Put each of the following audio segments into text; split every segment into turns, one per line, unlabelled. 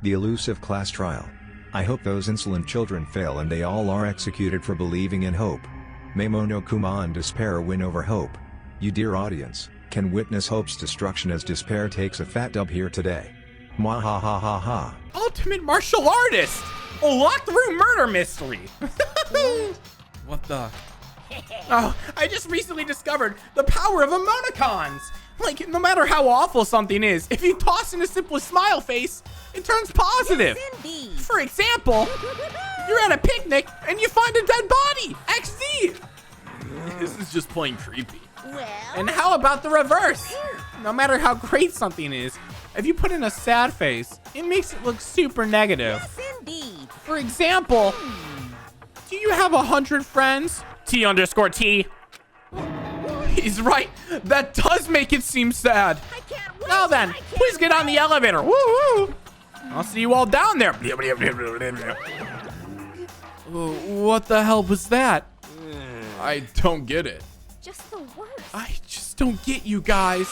The elusive class trial. I hope those insolent children fail and they all are executed for believing in hope. May Monokuma and despair win over hope. You dear audience, can witness hope's destruction as despair takes a fat dub here today. Mwahahaha.
Ultimate martial artist! A locked room murder mystery! What the? Oh, I just recently discovered the power of emoticons! Like, no matter how awful something is, if you toss in a simple smile face, it turns positive.
Yes,
For example, you're at a picnic and you find a dead body. XD. This is just plain creepy.
well,
And how about the reverse? No matter how great something is, if you put in a sad face, it makes it look super negative.
yes, indeed.
For example, do you have 100 friends? T_T. He's right. That does make it seem sad.
I can't wait.
Now then,
I can't
please get on the elevator. Woo woo. I'll see you all down there. What the hell was that? I don't get it.
Just the worst.
I just don't get you guys.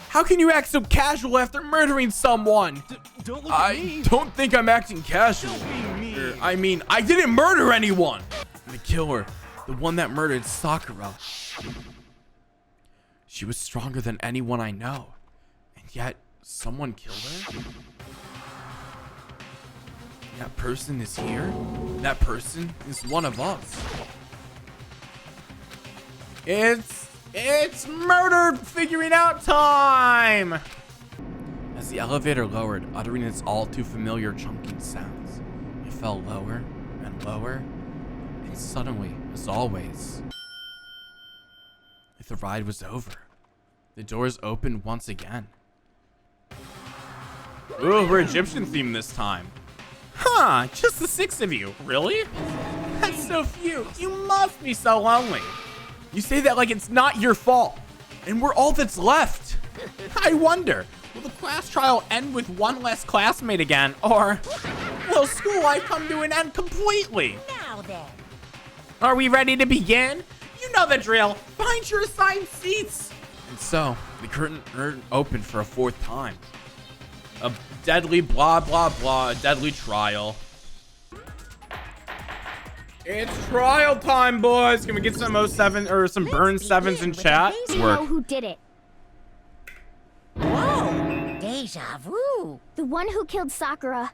How can you act so casual after murdering someone?
Don't look at me.
I don't think I'm acting casual.
Don't be mean.
I mean, I didn't murder anyone. The killer, the one that murdered Sakura. She was stronger than anyone I know. And yet, someone killed her? That person is here? That person is one of us. It's murder figuring out time! As the elevator lowered, uttering its all too familiar chunking sounds, it fell lower and lower, and suddenly, as always, the ride was over. The doors opened once again. Ooh, we're Egyptian themed this time. Huh, just the 6 of you, really? That's so few. You must be so lonely. You say that like it's not your fault, and we're all that's left. I wonder, will the class trial end with one less classmate again, or will school life come to an end completely?
Now then.
Are we ready to begin? You know the drill. Find your assigned seats. And so, the curtain opened for a 4th time. A deadly blah, blah, blah, a deadly trial. It's trial time, boys. Can we get some 07 or some Burn 7s in chat?
You know who did it.
Whoa. Deja vu.
The one who killed Sakura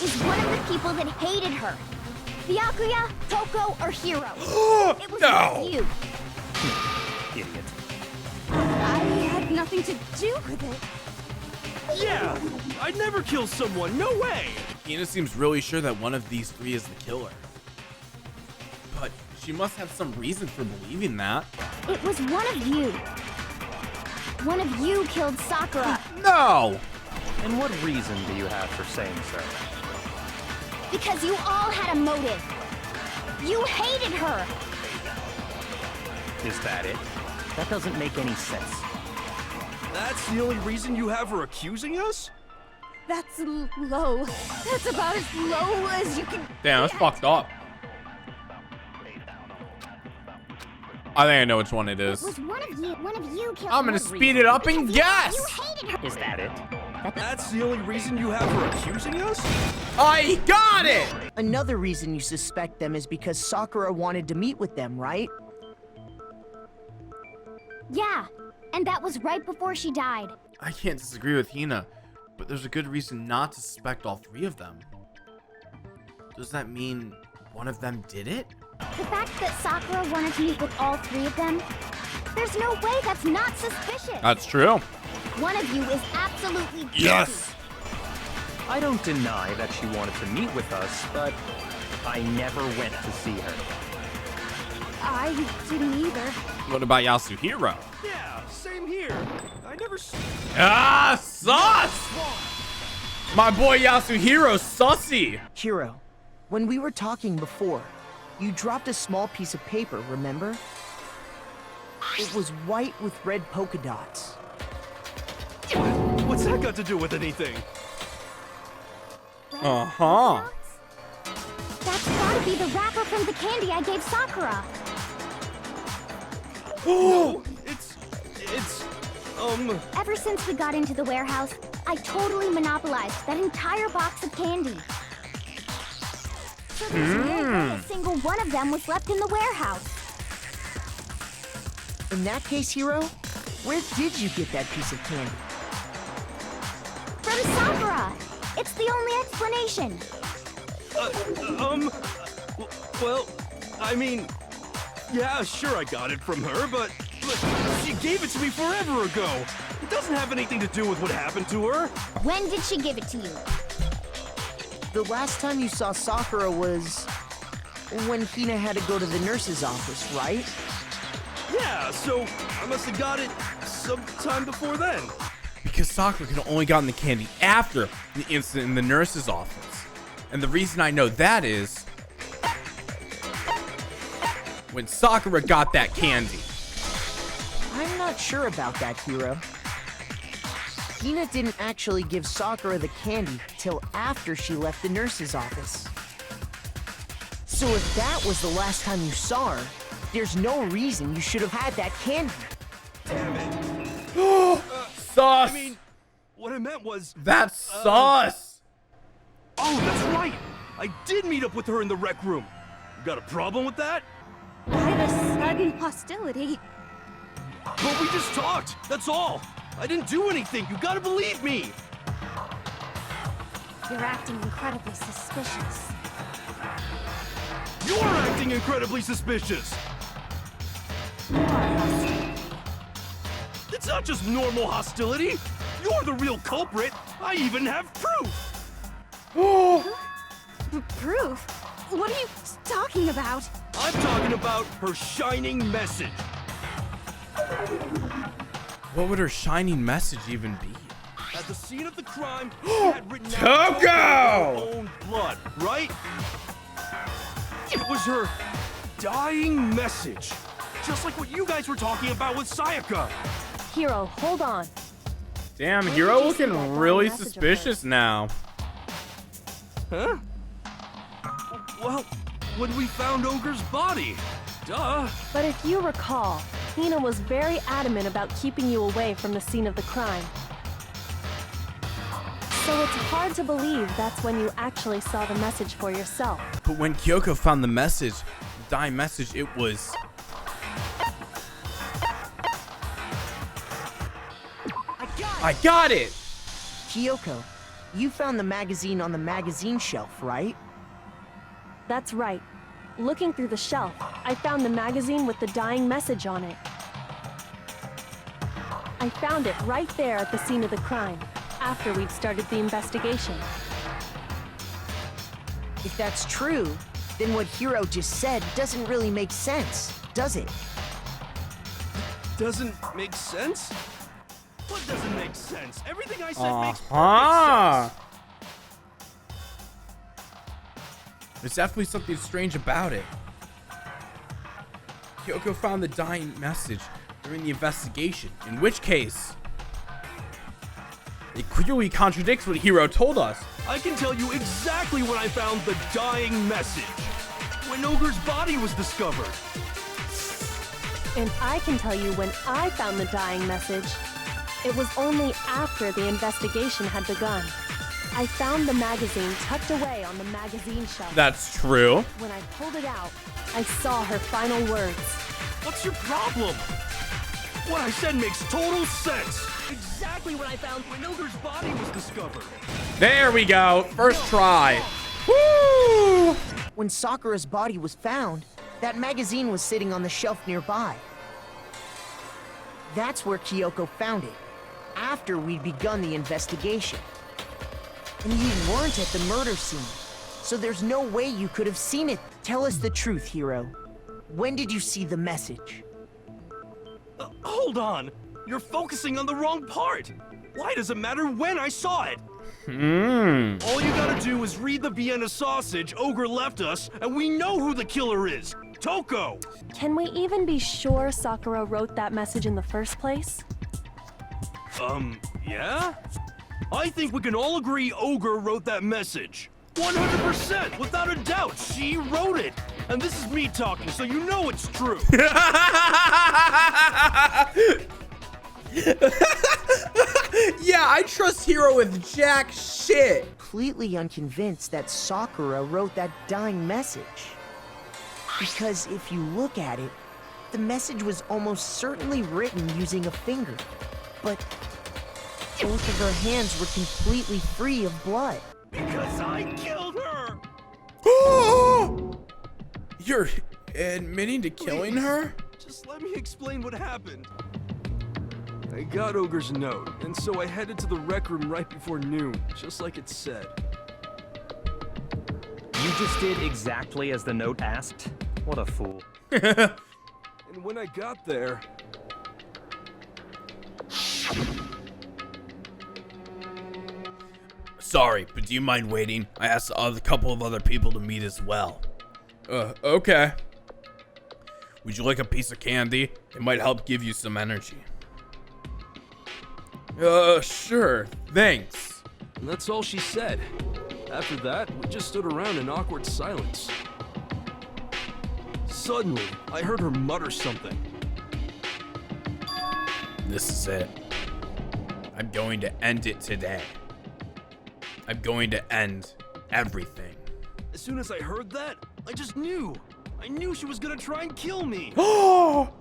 is one of the people that hated her. Byakuya, Toko, or Hiro. It was
No.
you.
Idiot.
I had nothing to do with it.
Yeah, I'd never kill someone. No way.
Ina seems really sure that one of these 3 is the killer. But she must have some reason for believing that.
It was one of you. One of you killed Sakura
No!
And what reason do you have for saying so?
because you all had a motive. You hated her.
Is that it? That doesn't make any sense.
That's the only reason you have for accusing us?
That's low. That's about as low as you can.
Damn, that's fucked up. I think I know which one it
It
is.
was one of you. One of you killed.
I'm gonna
her.
speed it up and guess.
You hated her.
Is that it?
That's the only reason you have for accusing us?
I got it!
Another reason you suspect them is because Sakura wanted to meet with them, right?
Yeah, and that was right before she died.
I can't disagree with Hina, but there's a good reason not to suspect all 3 of them. Does that mean one of them did it?
The fact that Sakura wanted to meet with all 3 of them, there's no way that's not suspicious.
That's true.
One of you is absolutely guilty.
Yes!
I don't deny that she wanted to meet with us, but I never went to see her.
I didn't either.
What about Yasuhiro?
Yeah, same here. I never
Ah, sus! My boy Yasuhiro's sussy.
Hiro, when we were talking before, you dropped a small piece of paper, remember? It was white with red polka dots.
What's that got to do with anything?
Uh-huh.
That's gotta be the wrapper from the candy I gave Sakura.
No, it's
Ever since we got into the warehouse, I totally monopolized that entire box of candy. So there's no way a single one of them was left in the warehouse.
In that case, Hiro, where did you get that piece of candy?
From Sakura! It's the only explanation.
Well, I mean, yeah, sure I got it from her, but she gave it to me forever ago. It doesn't have anything to do with what happened to her.
When did she give it to you?
The last time you saw Sakura was when Hina had to go to the nurse's office, right?
Yeah, so I must have got it sometime before then.
Because Sakura could have only gotten the candy after the incident in the nurse's office. And the reason I know that is when Sakura got that candy.
I'm not sure about that, Hiro. Hina didn't actually give Sakura the candy till after she left the nurse's office. So if that was the last time you saw her, there's no reason you should have had that candy.
Damn it.
Sus!
I mean, what I meant was...
That's sus!
Oh, that's right! I did meet up with her in the rec room. You got a problem with that?
Why the sudden hostility?
But we just talked, that's all. I didn't do anything, you gotta believe me.
You're acting incredibly suspicious.
You're acting incredibly suspicious.
You are hostile.
It's not just normal hostility. You're the real culprit. I even have proof.
Proof? What are you talking about?
I'm talking about her shining message.
What would her shining message even be?
At the scene of the crime, she had written
Coco!
her own blood, right? It was her dying message. Just like what you guys were talking about with Sayaka.
Hiro, hold on.
Damn,
Where
Hiro
did you see
looking
that
really
message of
suspicious now.
Huh? Well, when we found Ogre's body. Duh.
But if you recall, Hina was very adamant about keeping you away from the scene of the crime. So it's hard to believe that's when you actually saw the message for yourself.
But when Kyoko found the message, the dying message, it was... I got it!
Kyoko, you found the magazine on the magazine shelf, right?
That's right. Looking through the shelf, I found the magazine with the dying message on it. I found it right there at the scene of the crime, after we'd started the investigation.
If that's true, then what Hiro just said doesn't really make sense, does it?
Doesn't make sense? What doesn't make sense? Everything I said makes perfect
Uh-huh.
sense.
There's definitely something strange about it. Kyoko found the dying message during the investigation, in which case, it clearly contradicts what Hiro told us.
I can tell you exactly when I found the dying message. When Ogre's body was discovered.
And I can tell you when I found the dying message. It was only after the investigation had begun. I found the magazine tucked away on the magazine shelf.
That's true.
When I pulled it out, I saw her final words.
What's your problem? What I said makes total sense. Exactly what I found when Ogre's body was discovered.
There we go. First try. Woo!
When Sakura's body was found, that magazine was sitting on the shelf nearby. That's where Kyoko found it, after we'd begun the investigation. And you weren't at the murder scene, so there's no way you could have seen it. Tell us the truth, Hiro. When did you see the message?
Hold on. You're focusing on the wrong part. Why does it matter when I saw it? All you gotta do is read the Vienna sausage Ogre left us, and we know who the killer is. Toko!
Can we even be sure Sakura wrote that message in the first place?
Yeah? I think we can all agree Ogre wrote that message. 100%, without a doubt, she wrote it. And this is me talking, so you know it's true.
Yeah, I trust Hiro with jack shit.
Completely unconvinced that Sakura wrote that dying message. Because if you look at it, the message was almost certainly written using a finger. But both of her hands were completely free of blood.
Because I killed her!
You're admitting to killing her?
Just let me explain what happened. I got Ogre's note, and so I headed to the rec room right before noon, just like it said.
You just did exactly as the note asked? What a fool.
And when I got there...
Sorry, but do you mind waiting? I asked a couple of other people to meet as well. Okay. Would you like a piece of candy? It might help give you some energy. Sure. Thanks.
And that's all she said. After that, we just stood around in awkward silence. Suddenly, I heard her mutter something.
This is it. I'm going to end it today. I'm going to end everything.
As soon as I heard that, I just knew. I knew she was gonna try and kill me.
Oh!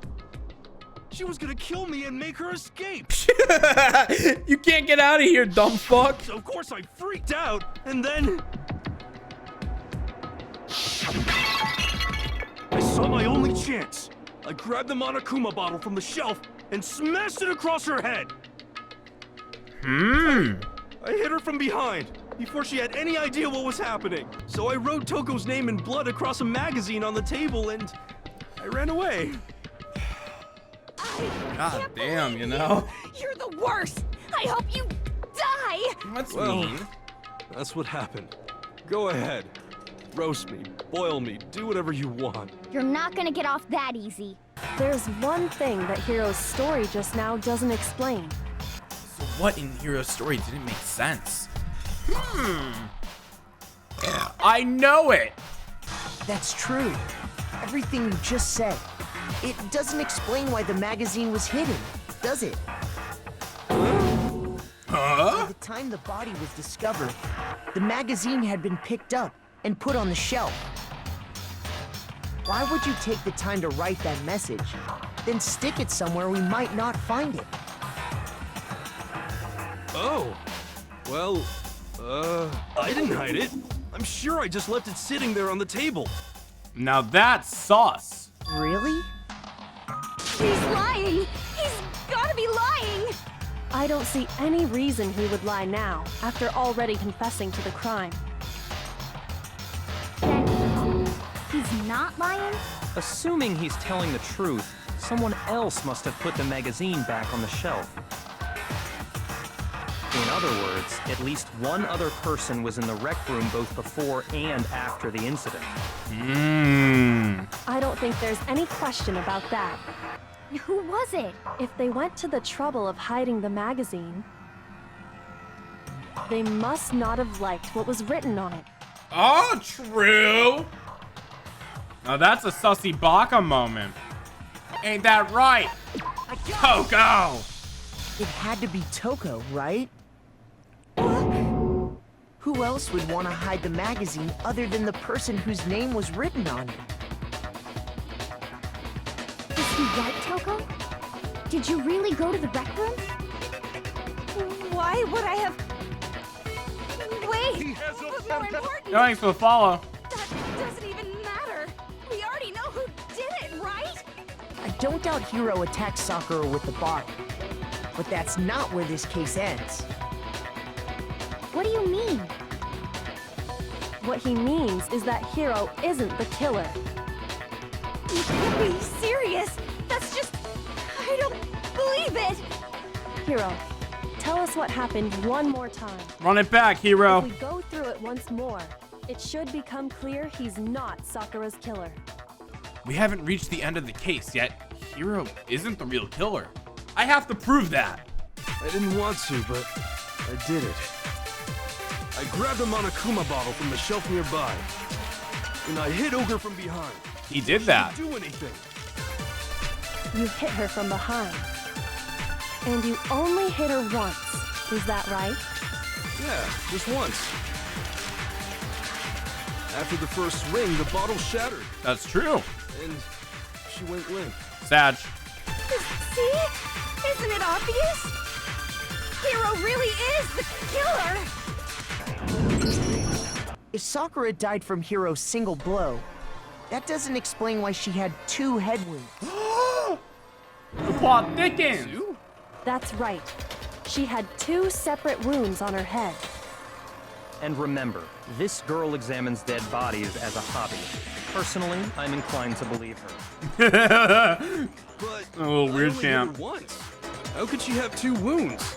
She was gonna kill me and make her escape.
You can't get out of here, dumb fuck.
So of course I freaked out, and then... I saw my only chance. I grabbed the Monokuma bottle from the shelf and smashed it across her head. I hit her from behind, before she had any idea what was happening. So I wrote Toko's name in blood across a magazine on the table and I ran away.
God damn, you know?
You're the worst. I hope you die.
That's
Well,
mean.
that's what happened. Go ahead. Roast me, boil me, do whatever you want.
You're not gonna get off that easy.
There's one thing that Hiro's story just now doesn't explain.
So what in Hiro's story didn't make sense? Yeah, I know it.
That's true. Everything you just said. It doesn't explain why the magazine was hidden, does it? By the time the body was discovered, the magazine had been picked up and put on the shelf. Why would you take the time to write that message, then stick it somewhere we might not find it?
Oh, well, I didn't hide it. I'm sure I just left it sitting there on the table.
Now that's sauce.
Really?
He's lying. He's gotta be lying.
I don't see any reason he would lie now, after already confessing to the crime.
Then he's not lying?
Assuming he's telling the truth, someone else must have put the magazine back on the shelf. In other words, at least one other person was in the rec room both before and after the incident.
I don't think there's any question about that.
Who was it?
If they went to the trouble of hiding the magazine, they must not have liked what was written on it.
Oh, true. Now that's a sussy baka moment. Ain't that right? Toko!
It had to be Toko, right? Who else would want to hide the magazine other than the person whose name was written on it?
Is he right, Toko? Did you really go to the rec room? Why would I have... Wait! More important,
Thanks for the follow.
that doesn't even matter. We already know who did it, right?
I don't doubt Hiro attacked Sakura with the bottle. But that's not where this case ends.
What do you mean?
What he means is that Hiro isn't the killer.
You can't be serious. That's just... I don't believe it.
Hiro, tell us what happened one more time.
Run it back, Hiro.
If we go through it once more, it should become clear he's not Sakura's killer.
We haven't reached the end of the case yet. Hiro isn't the real killer. I have to prove that.
I didn't want to, but I did it. I grabbed a Monokuma bottle from the shelf nearby, and I hit Ogre from behind.
He did that.
She didn't do anything.
You hit her from behind. And you only hit her once. Is that right?
Yeah, just once. After the first swing, the bottle shattered,
That's true.
and she went limp.
Sag.
See? Isn't it obvious? Hero really is the killer!
If Sakura died from Hiro's single blow, that doesn't explain why she had 2 head wounds.
The plot thickens.
That's right. She had 2 separate wounds on her head.
And remember, this girl examines dead bodies as a hobby. Personally, I'm inclined to believe her.
But
A little weird
I only hit
champ.
her once. How could she have 2 wounds?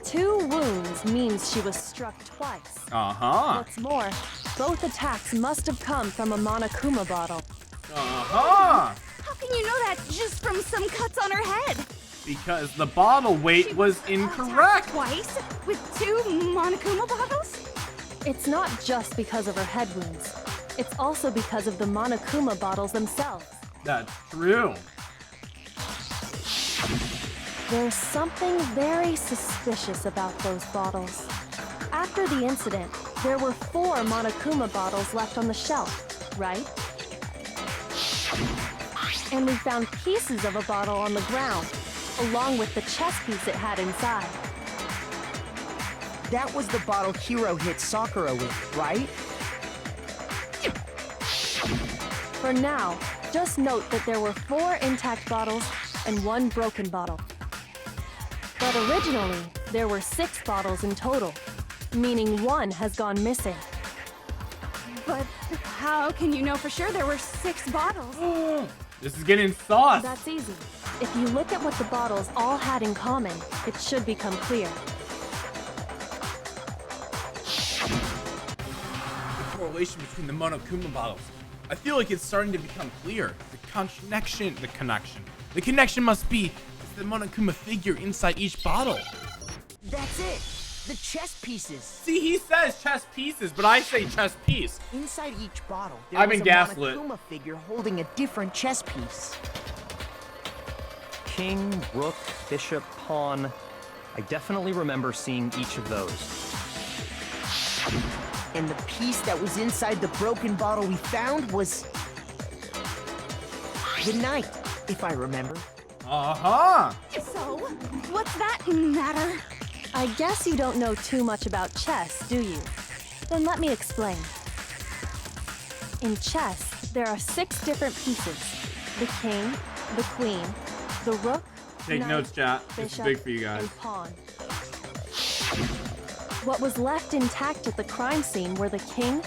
2 wounds means she was struck twice.
Uh-huh.
What's more, both attacks must have come from a Monokuma bottle.
Uh-huh.
How can you know that just from some cuts on her head?
Because the bottle weight was
Attacked
incorrect.
twice? With 2 Monokuma bottles?
It's not just because of her head wounds. It's also because of the Monokuma bottles themselves.
That's true.
There's something very suspicious about those bottles. After the incident, there were 4 Monokuma bottles left on the shelf, right? And we found pieces of a bottle on the ground, along with the chess piece it had inside.
That was the bottle Hiro hit Sakura with, right?
For now, just note that there were 4 intact bottles and 1 broken bottle. But originally, there were 6 bottles in total, meaning 1 has gone missing.
But how can you know for sure there were 6 bottles?
This is getting sauce.
That's easy. If you look at what the bottles all had in common, it should become clear.
The correlation between the Monokuma bottles. I feel like it's starting to become clear. The connection must be the Monokuma figure inside each bottle.
That's it. The chess pieces.
See, he says chess pieces, but I say chess piece.
Inside each bottle, there
I've
was
been
a
gaslit.
Monokuma figure holding a different chess piece.
King, rook, bishop, pawn. I definitely remember seeing each of those.
And the piece that was inside the broken bottle we found was the knight, if I remember.
Uh-huh.
So, what's that matter?
I guess you don't know too much about chess, do you? Then let me explain. In chess, there are 6 different pieces. The king, the queen, the rook,
Take
knight,
notes, chat. This is
bishop,
big for you guys.
and pawn. What was left intact at the crime scene were the king,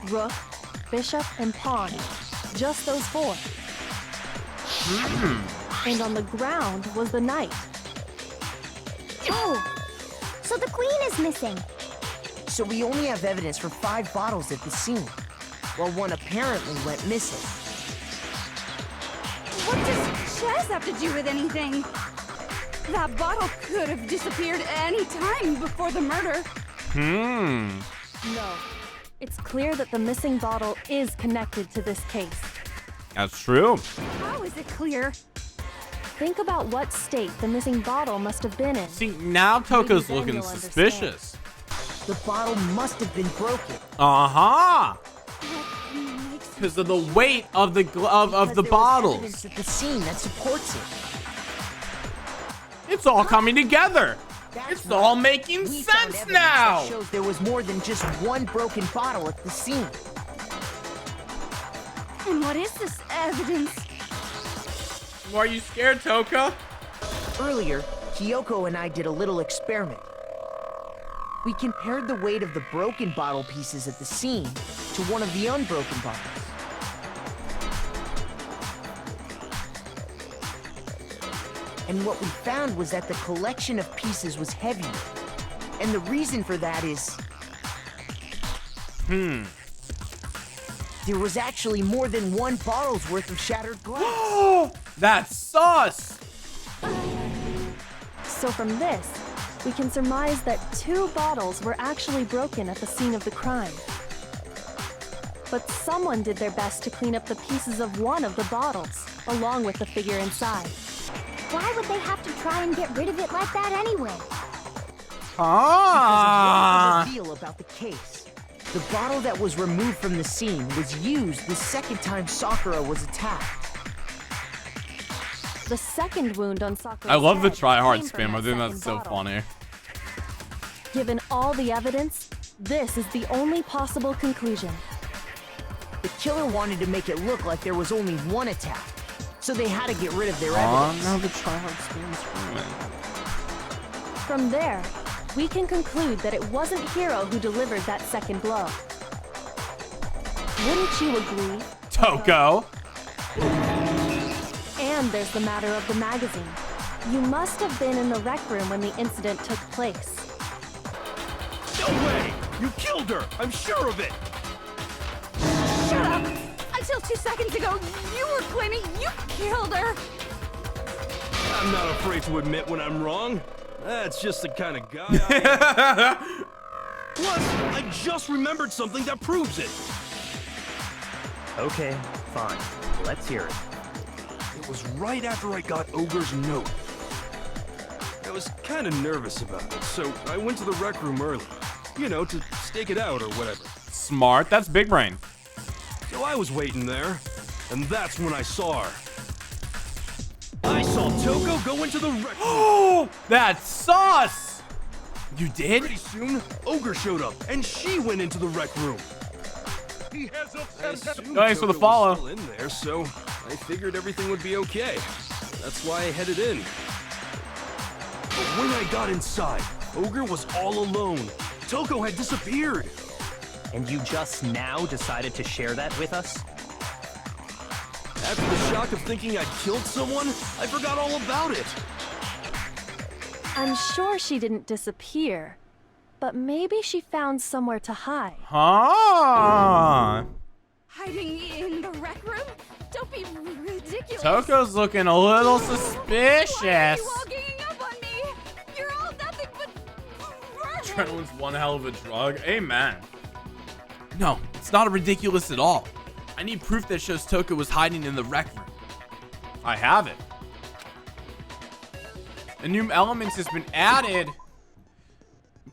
rook, bishop, and pawn. Just those 4. And on the ground was the knight.
Oh, so the queen is missing.
So we only have evidence for 5 bottles at the scene, while 1 apparently went missing.
What does chess have to do with anything? That bottle could have disappeared any time before the murder.
No. It's clear that the missing bottle is connected to this case.
That's true.
How is it clear?
Think about what state the missing bottle must have been in.
See, now Toko's
Then
looking
you'll
suspicious.
The bottle must have been broken.
Uh-huh.
What makes
Because of the weight of the
Because
of the
there was
bottles.
evidence at the scene that supports it.
It's all coming together.
That's
It's
right.
all making
We found
sense
evidence
now.
that shows there was more than just 1 broken bottle at the scene.
And what is this evidence?
Why are you scared, Toka?
Earlier, Kyoko and I did a little experiment. We compared the weight of the broken bottle pieces at the scene to one of the unbroken bottles. And what we found was that the collection of pieces was heavier. And the reason for that is... There was actually more than 1 bottle's worth of shattered glass.
That's sus.
So from this, we can surmise that 2 bottles were actually broken at the scene of the crime. But someone did their best to clean up the pieces of one of the bottles, along with the figure inside.
Why would they have to try and get rid of it like that anyway?
Ah.
Reveal about the case. The bottle that was removed from the scene was used the second time Sakura was attacked.
The second wound on Sakura's
I love the
head
try-hard
came from
spam. I
that
think that's
second
so
bottle.
funny.
Given all the evidence, this is the only possible conclusion.
The killer wanted to make it look like there was only one attack, so they had to get rid of their
Oh,
evidence.
now the try-hard spam is ruined.
From there, we can conclude that it wasn't Hiro who delivered that second blow. Wouldn't you agree?
Toko.
And there's the matter of the magazine. You must have been in the rec room when the incident took place.
No way! You killed her! I'm sure of it!
Shut up! Until 2 seconds ago, you were claiming you killed her!
I'm not afraid to admit when I'm wrong. That's just the kind of guy I am. Plus, I just remembered something that proves it.
Okay, fine. Let's hear it.
It was right after I got Ogre's note. I was kind of nervous about it, so I went to the rec room early. You know, to stake it out or whatever.
Smart. That's big brain.
So I was waiting there, and that's when I saw her. I saw Toko go into the rec room.
Oh, that's sus. You did?
Pretty soon, Ogre showed up, and she went into the rec room. He has
Thanks for the follow.
Still in there, so I figured everything would be okay. That's why I headed in. But when I got inside, Ogre was all alone. Toko had disappeared.
And you just now decided to share that with us?
After the shock of thinking I'd killed someone, I forgot all about it.
I'm sure she didn't disappear, but maybe she found somewhere to hide.
Huh.
Hiding in the rec room? Don't be ridiculous!
Toko's looking a little
Why are
suspicious.
you all ganging up on me? You're all nothing but
Adrenaline's one hell of a drug. Amen. No, it's not ridiculous at all. I need proof that shows Toko was hiding in the rec room. I have it. A new element has been added.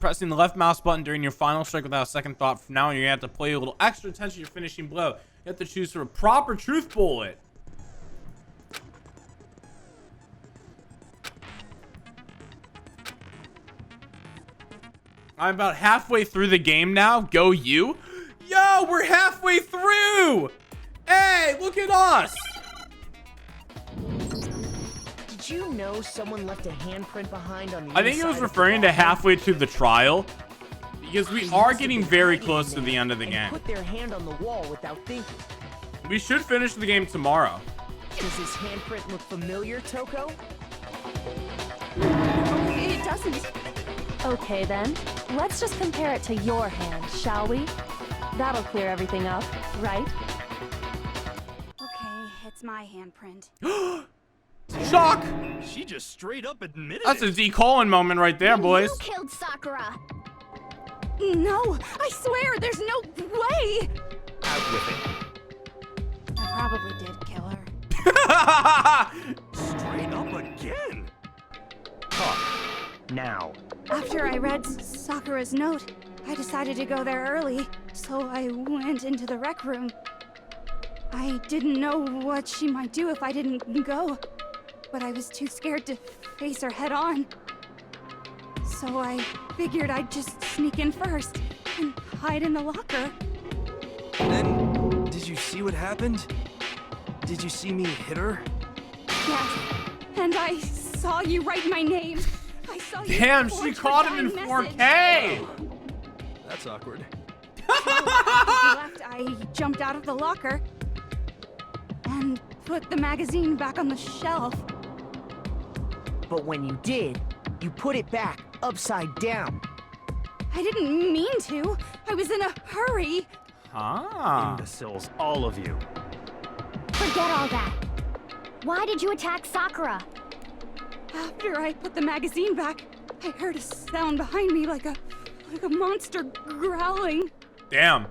Pressing the left mouse button during your final strike without a second thought. From now on, you're going to have to pay a little extra attention to your finishing blow. You have to choose for a proper truth bullet. I'm about halfway through the game now. Go you. Yo, we're halfway through. Hey, look at us.
Did you know someone left a handprint behind on the
I think it was
inside of the
referring to
bottle?
halfway through the trial. Because we are getting very close to the end of the
and
game.
Put their hand on the wall without thinking.
We should finish the game tomorrow.
Does this handprint look familiar, Toko?
It doesn't.
Okay then, let's just compare it to your hand, shall we? That'll clear everything up, right?
Okay, it's my handprint.
Shock!
She just straight up admitted
That's
it.
a D colon moment right there, boys.
You killed Sakura.
No, I swear, there's no way!
Out with it.
I probably did kill her.
Straight up again.
Talk. Now.
After I read Sakura's note, I decided to go there early, so I went into the rec room. I didn't know what she might do if I didn't go, but I was too scared to face her head on. So I figured I'd just sneak in first and hide in the locker.
Then, did you see what happened? Did you see me hit her?
Yes, and I saw you write my name. I saw you.
Damn, she
forge her
caught him in
dying
4K.
That's awkward.
After you left, I jumped out of the locker and put the magazine back on the shelf.
But when you did, you put it back upside down.
I didn't mean to. I was in a hurry.
Ah.
Imbeciles, all of you.
Forget all that. Why did you attack Sakura?
After I put the magazine back, I heard a sound behind me like a monster growling.
Damn.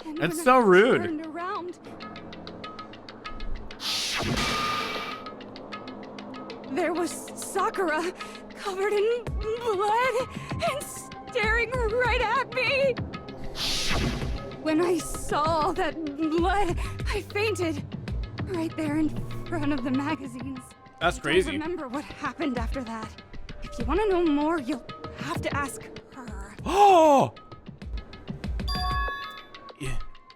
And
That's
when
so
I
rude.
turned around, there was Sakura, covered in blood and staring right at me. When I saw all that blood, I fainted right there in front of the magazines.
That's
I
crazy.
don't remember what happened after that. If you want to know more, you'll have to ask her.
Oh!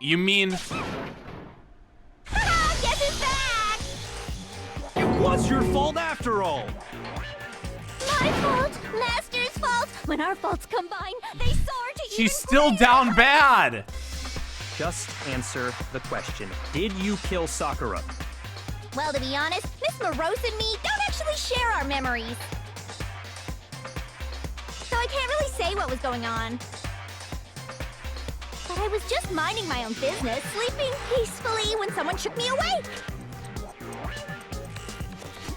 You mean...
Guess who's back?
It was your fault after all.
My fault, Master's fault. When our faults combine, they soar to even
She's still
greater.
down bad!
Just answer the question. Did you kill Sakura?
Well, to be honest, Miss Morose and me don't actually share our memories. So I can't really say what was going on. But I was just minding my own business, sleeping peacefully when someone shook me awake.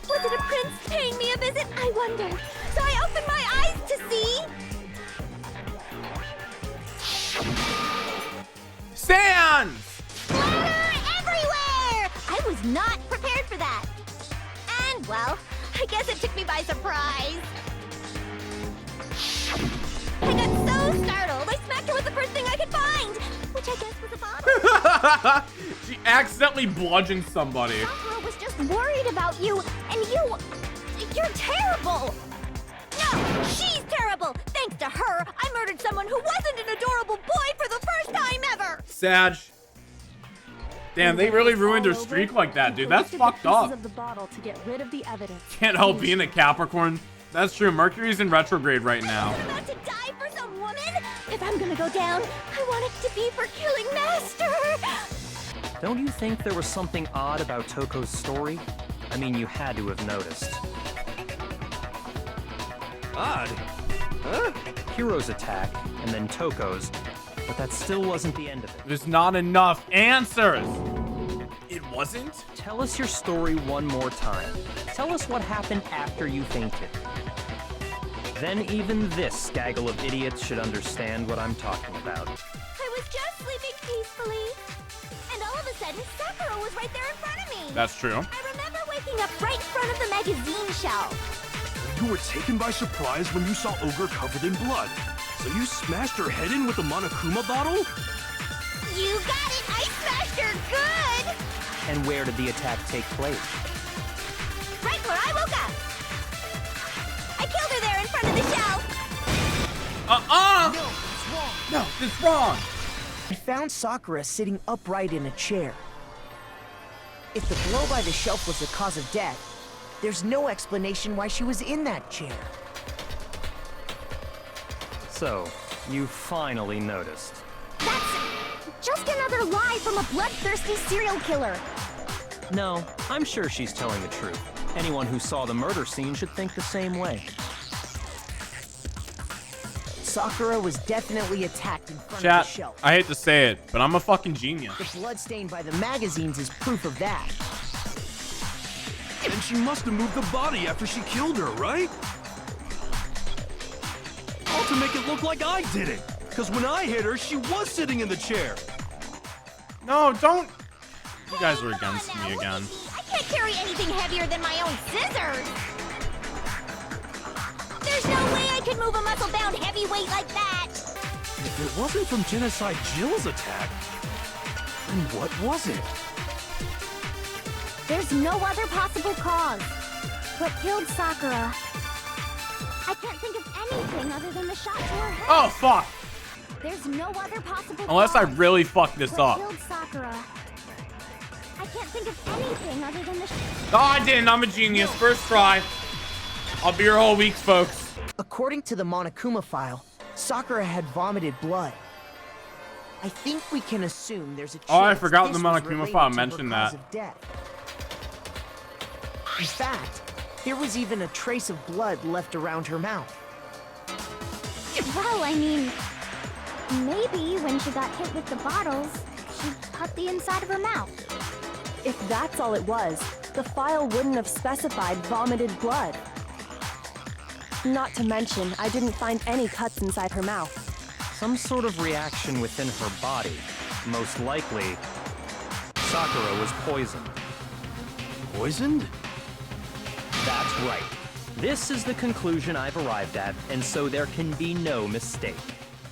Was it a prince paying me a visit? I wonder. So I opened my eyes to see...
Sans!
Splatter everywhere! I was not prepared for that. And, well, I guess it took me by surprise. I got so startled, I smacked her with the first thing I could find, which I guess was a bottle.
She accidentally bludgeoned somebody.
Sakura was just worried about you, and you're terrible. No, she's terrible. Thanks to her, I murdered someone who wasn't an adorable boy for the first time ever.
Sag. Damn, they really ruined her streak like that, dude. That's fucked up.
Of the bottle to get rid of the evidence.
Can't help being a Capricorn. That's true. Mercury's in retrograde right now.
I'm about to die for some woman. If I'm gonna go down, I want it to be for killing Master.
Don't you think there was something odd about Toko's story? I mean, you had to have noticed.
Odd? Huh?
Hiro's attack, and then Toko's, but that still wasn't the end of it.
There's not enough answers. It wasn't?
Tell us your story one more time. Tell us what happened after you fainted. Then even this gaggle of idiots should understand what I'm talking about.
I was just sleeping peacefully, and all of a sudden, Sakura was right there in front of me.
That's true.
I remember waking up right in front of the magazine shelf.
You were taken by surprise when you saw Ogre covered in blood. So you smashed her head in with the Monokuma bottle?
You got it! I smashed her good!
And where did the attack take place?
Right where I woke up. I killed her there in front of the shelf.
No, it's wrong.
We found Sakura sitting upright in a chair. If the blow by the shelf was the cause of death, there's no explanation why she was in that chair.
So, you finally noticed.
That's just another lie from a bloodthirsty serial killer.
No, I'm sure she's telling the truth. Anyone who saw the murder scene should think the same way.
Sakura was definitely attacked in front of
Chat,
the shelf.
I hate to say it, but I'm a fucking genius.
The blood stain by the magazines is proof of that.
And she must have moved the body after she killed her, right? All to make it look like I did it. Because when I hit her, she was sitting in the chair.
No, don't. You guys are
Come on
against
now,
me
look
again.
at me. I can't carry anything heavier than my own scissors. There's no way I could move a muscle-bound heavyweight like that.
If it wasn't from Genocide Jill's attack, then what was it?
There's no other possible cause. What killed Sakura? I can't think of anything other than the shot to her head.
Oh, fuck.
There's no other possible
Unless I
cause.
really fuck this
What
up.
killed Sakura? I can't think of anything other than the
Oh, I didn't. I'm a genius. First try. I'll be your whole week, folks.
According to the Monokuma file, Sakura had vomited blood. I think we can assume there's a chance
Oh, I forgot
this
the
was
Monokuma
related
file
to her
mentioned
cause
that.
of death. In fact, there was even a trace of blood left around her mouth.
Well, I mean, maybe when she got hit with the bottles, she cut the inside of her mouth.
If that's all it was, the file wouldn't have specified vomited blood. Not to mention, I didn't find any cuts inside her mouth.
Some sort of reaction within her body. Most likely, Sakura was poisoned.
Poisoned?
That's right. This is the conclusion I've arrived at, and so there can be no mistake.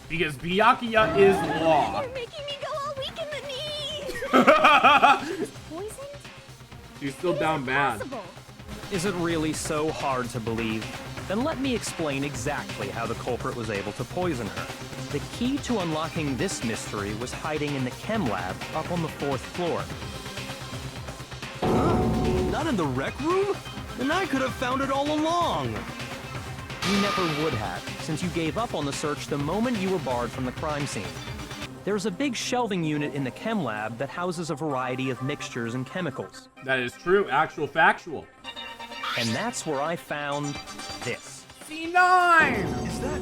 Because Byakuya is law.
You're making me go all weak in the knees. Poisoned?
She's still down bad.
Possible.
Is it really so hard to believe? Then let me explain exactly how the culprit was able to poison her. The key to unlocking this mystery was hiding in the chem lab up on the 4th floor.
Not in the rec room? Then I could have found it all along.
You never would have, since you gave up on the search the moment you were barred from the crime scene. There's a big shelving unit in the chem lab that houses a variety of mixtures and chemicals.
That is true. Actual factual.
And that's where I found this.
C9!
Is that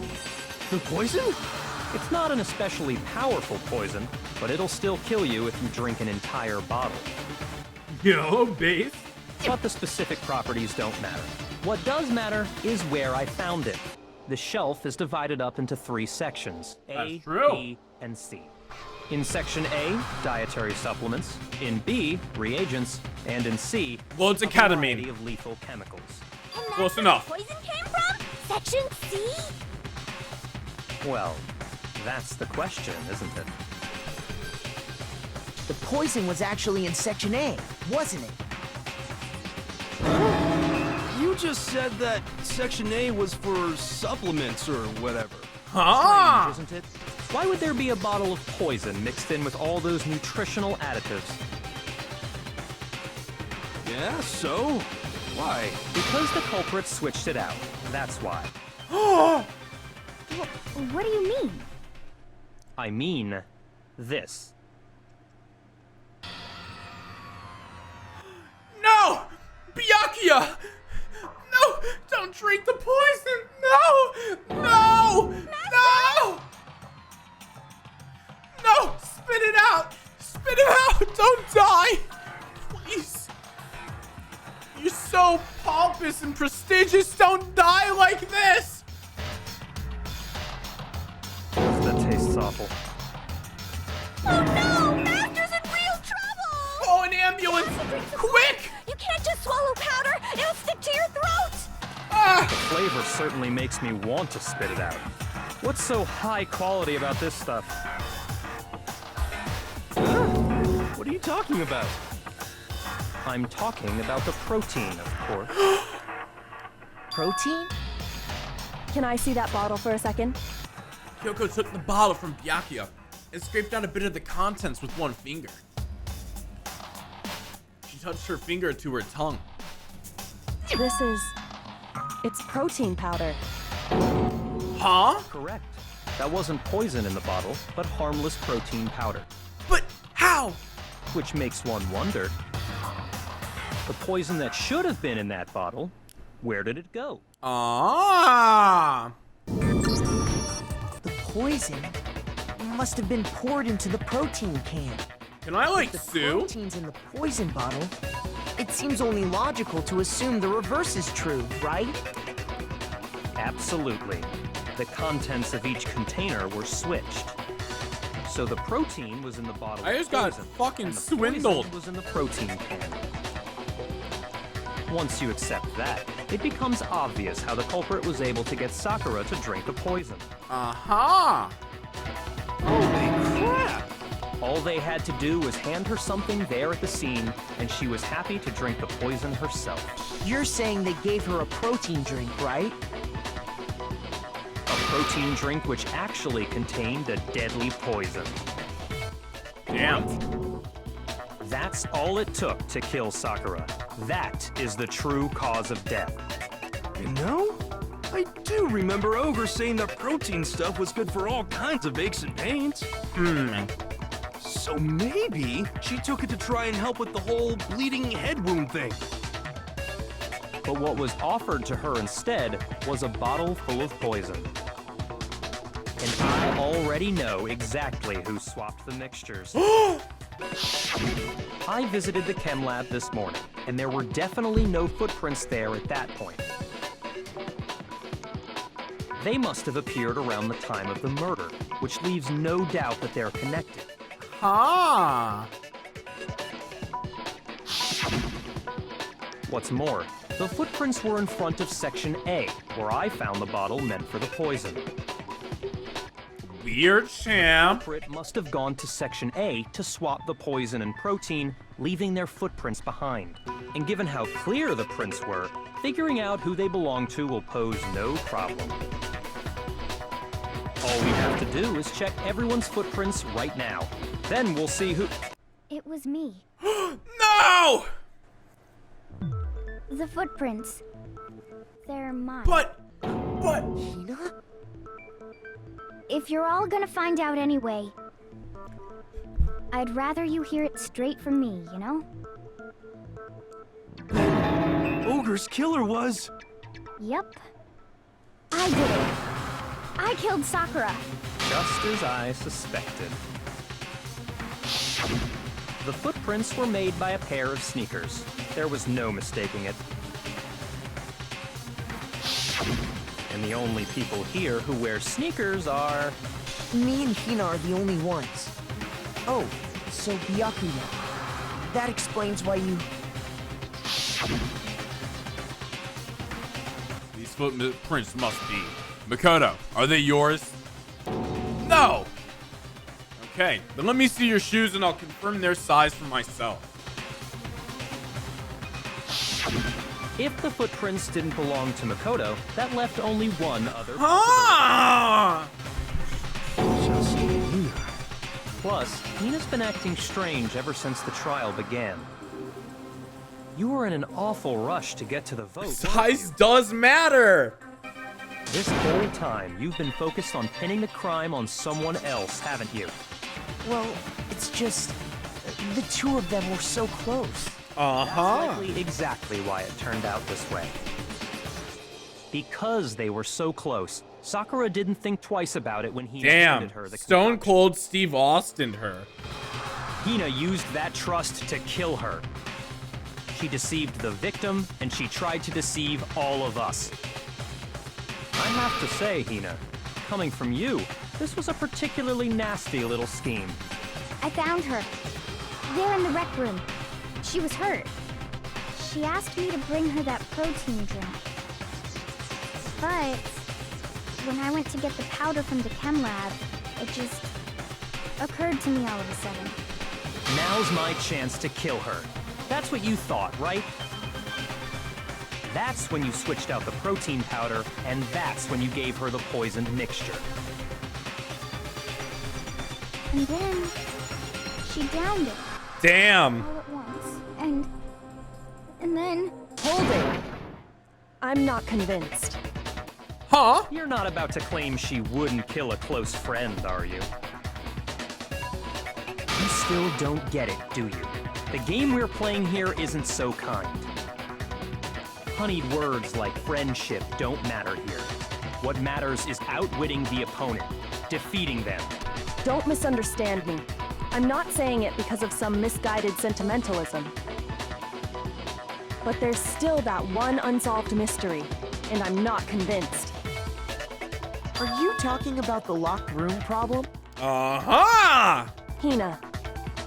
the poison?
It's not an especially powerful poison, but it'll still kill you if you drink an entire bottle.
Yo, base.
But the specific properties don't matter. What does matter is where I found it. The shelf is divided up into 3 sections, A,
That's true.
B, and C. In section A, dietary supplements. In B, reagents. And in C,
Loads of
a variety
ketamine.
of lethal chemicals.
And that's
Close
where
enough.
the poison came from? Section C?
Well, that's the question, isn't it?
The poison was actually in Section A, wasn't it?
You just said that Section A was for supplements or whatever.
Huh?
Strange, isn't it? Why would there be a bottle of poison mixed in with all those nutritional additives?
Yeah, so? Why?
Because the culprit switched it out. That's why.
What do you mean?
I mean, this.
No! Byakuya! No! Don't drink the poison! No! No! No! No! Spit it out! Spit it out! Don't die! Please! You're so pompous and prestigious! Don't die like this!
That tastes awful.
Oh no! Master's in real trouble!
Oh, an ambulance! Quick!
You can't just swallow powder! It'll stick to your throat!
Ah!
Flavor certainly makes me want to spit it out. What's so high quality about this stuff?
What are you talking about?
I'm talking about the protein, of course.
Protein?
Can I see that bottle for a second?
Kyoko took the bottle from Byakuya and scraped out a bit of the contents with one finger. She touched her finger to her tongue.
It's protein powder.
Huh?
Correct. That wasn't poison in the bottle, but harmless protein powder.
But how?
Which makes one wonder, the poison that should have been in that bottle, where did it go?
Ah!
The poison must have been poured into the protein can.
Can I like
The
sue?
protein's in the poison bottle. It seems only logical to assume the reverse is true, right?
Absolutely. The contents of each container were switched. So the protein was in the bottle
I
of
just got
poison,
fucking
and the
swindled.
poison was in the protein can. Once you accept that, it becomes obvious how the culprit was able to get Sakura to drink the poison.
Aha!
Holy crap!
All they had to do was hand her something there at the scene, and she was happy to drink the poison herself.
You're saying they gave her a protein drink, right?
A protein drink which actually contained a deadly poison.
Damn.
That's all it took to kill Sakura. That is the true cause of death.
You know, I do remember Ogre saying that protein stuff was good for all kinds of aches and pains. So maybe she took it to try and help with the whole bleeding head wound thing.
But what was offered to her instead was a bottle full of poison. And I already know exactly who swapped the mixtures. I visited the chem lab this morning, and there were definitely no footprints there at that point. They must have appeared around the time of the murder, which leaves no doubt that they're connected.
Ah!
What's more, the footprints were in front of Section A, where I found the bottle meant for the poison.
Weird champ.
Culprit must have gone to Section A to swap the poison and protein, leaving their footprints behind. And given how clear the prints were, figuring out who they belong to will pose no problem. All we have to do is check everyone's footprints right now. Then we'll see who...
It was me.
No!
The footprints. They're mine.
But...
Hina?
If you're all gonna find out anyway, I'd rather you hear it straight from me, you know?
Ogre's killer was...
Yep. I did it. I killed Sakura.
Just as I suspected. The footprints were made by a pair of sneakers. There was no mistaking it. And the only people here who wear sneakers are...
Me and Hina are the only ones. Oh, so Byakuya. That explains why you...
These footprints must be. Makoto, are they yours? No! Okay, then let me see your shoes and I'll confirm their size for myself.
If the footprints didn't belong to Makoto, that left only one other
Ah!
Just Hina.
Plus, Hina's been acting strange ever since the trial began. You were in an awful rush to get to the vote.
Size does matter!
This whole time, you've been focused on pinning the crime on someone else, haven't you?
Well, it's just... the two of them were so close.
That's likely exactly why it turned out this way. Because they were so close, Sakura didn't think twice about it when he handed her the
Stone
concoction.
Cold Steve Austin'd her.
Hina used that trust to kill her. She deceived the victim, and she tried to deceive all of us. I have to say, Hina, coming from you, this was a particularly nasty little scheme.
I found her. There in the rec room. She was hurt. She asked me to bring her that protein drink. But when I went to get the powder from the chem lab, it just occurred to me all of a sudden.
Now's my chance to kill her. That's what you thought, right? That's when you switched out the protein powder, and that's when you gave her the poisoned mixture.
And then she downed it
Damn.
all at once. And then...
Hold it! I'm not convinced.
Huh?
You're not about to claim she wouldn't kill a close friend, are you? You still don't get it, do you? The game we're playing here isn't so kind. Honeyed words like friendship don't matter here. What matters is outwitting the opponent, defeating them.
Don't misunderstand me. I'm not saying it because of some misguided sentimentalism. But there's still that one unsolved mystery, and I'm not convinced.
Are you talking about the locked room problem?
Uh-huh!
Hina,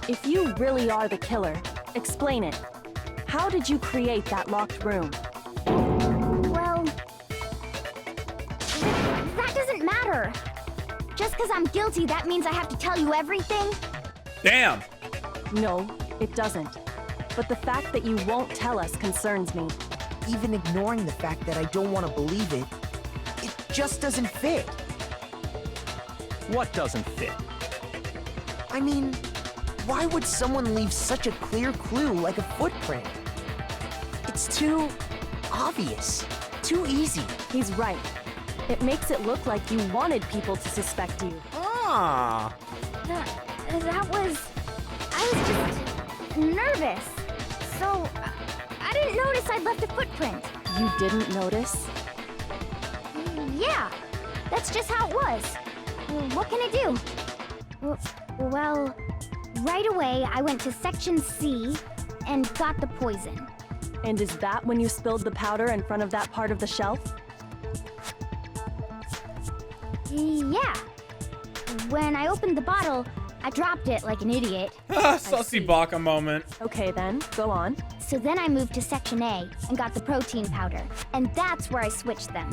if you really are the killer, explain it. How did you create that locked room?
Well, that doesn't matter. Just because I'm guilty, that means I have to tell you everything?
Damn.
No, it doesn't. But the fact that you won't tell us concerns me.
Even ignoring the fact that I don't want to believe it, it just doesn't fit.
What doesn't fit?
I mean, why would someone leave such a clear clue like a footprint? It's too obvious, too easy.
He's right. It makes it look like you wanted people to suspect you.
Ah.
That was... I was just nervous. So, I didn't notice I'd left a footprint.
You didn't notice?
Yeah, that's just how it was. What can I do? Well, right away I went to Section C and got the poison.
And is that when you spilled the powder in front of that part of the shelf?
Yeah. When I opened the bottle, I dropped it like an idiot.
Sussy Baka moment.
Okay then, go on.
So then I moved to Section A and got the protein powder, and that's where I switched them.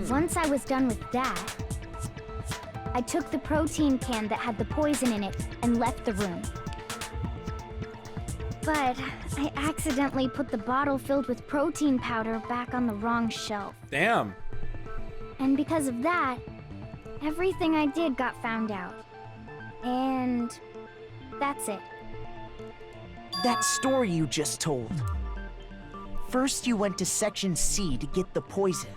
Once I was done with that, I took the protein can that had the poison in it and left the room. But I accidentally put the bottle filled with protein powder back on the wrong shelf.
Damn.
And because of that, everything I did got found out. And that's it.
That story you just told. First you went to Section C to get the poison.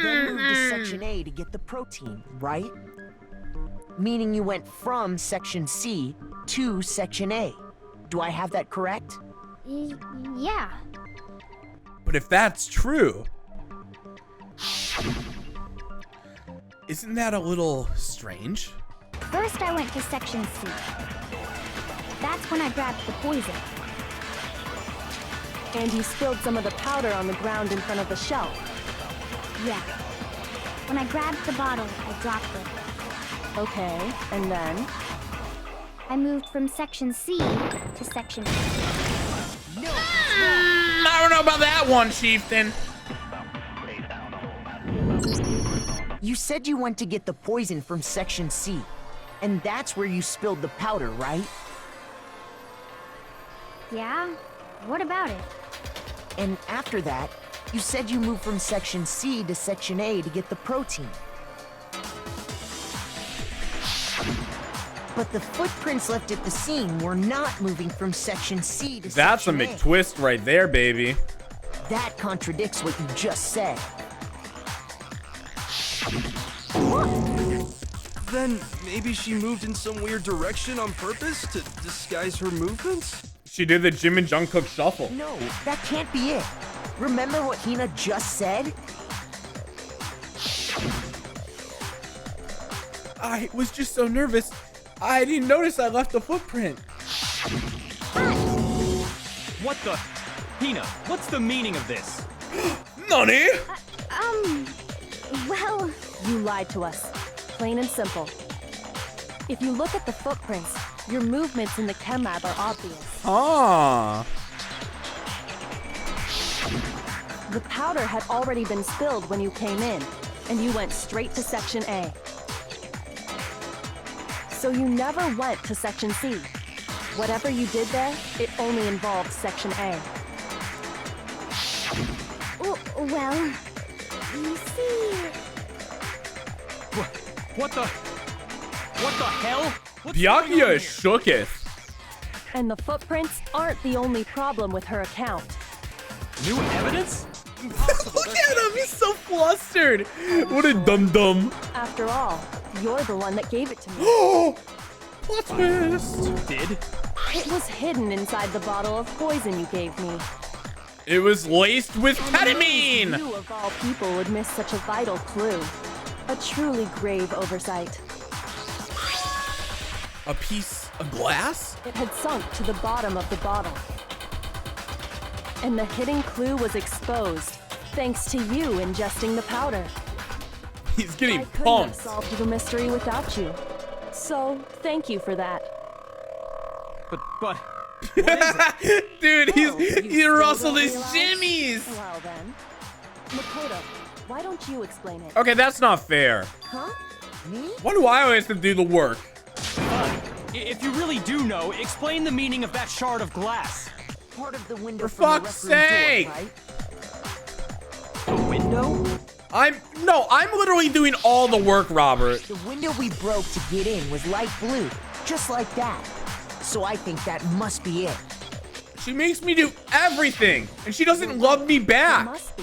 Then moved to Section A to get the protein, right? Meaning you went from Section C to Section A. Do I have that correct?
Yeah.
But if that's true, isn't that a little strange?
First I went to Section C. That's when I grabbed the poison.
And you spilled some of the powder on the ground in front of the shelf.
Yeah. When I grabbed the bottle, I dropped it.
Okay, and then?
I moved from Section C to Section A.
I don't know about that one, Chieftain.
You said you went to get the poison from Section C, and that's where you spilled the powder, right?
Yeah? What about it?
And after that, you said you moved from Section C to Section A to get the protein. But the footprints left at the scene were not moving from Section C to
That's a
Section A.
McTwist right there, baby.
That contradicts what you just said.
Then maybe she moved in some weird direction on purpose to disguise her movements?
She did the Jim and Jungkook shuffle.
No, that can't be it. Remember what Hina just said?
I was just so nervous. I didn't notice I left a footprint.
What the? Hina, what's the meaning of this?
Nani?
Well,
You lied to us. Plain and simple. If you look at the footprints, your movements in the chem lab are obvious.
Ah.
The powder had already been spilled when you came in, and you went straight to Section A. So you never went to Section C. Whatever you did there, it only involved Section A.
well, you see...
What the hell? What's going on
Byakuya
here?
is shooketh.
And the footprints aren't the only problem with her account.
New evidence?
Look at him, he's so flustered. What a dum-dum.
After all, you're the one that gave it to me.
Oh, plot twist.
Did?
It was hidden inside the bottle of poison you gave me.
It was laced with
You
ketamine.
of all people would miss such a vital clue. A truly grave oversight.
A piece of glass?
It had sunk to the bottom of the bottle. And the hidden clue was exposed, thanks to you ingesting the powder.
He's getting
I couldn't have
pumped.
solved the mystery without you. So, thank you for that.
But
Dude, he
still
rustled
don't
his
realize?
jimmies.
Well then. Makoto, why don't you explain it?
Okay, that's not fair.
Huh? Me?
Why do I always have to do the work?
if you really do know, explain the meaning of that shard of glass.
Part of the window
For
from the
fuck's
rec room
sake!
door, right?
The window?
I'm literally doing all the work, Robert.
The window we broke to get in was light blue, just like that. So I think that must be it.
She makes me do everything, and she doesn't love me
It
back.
must be.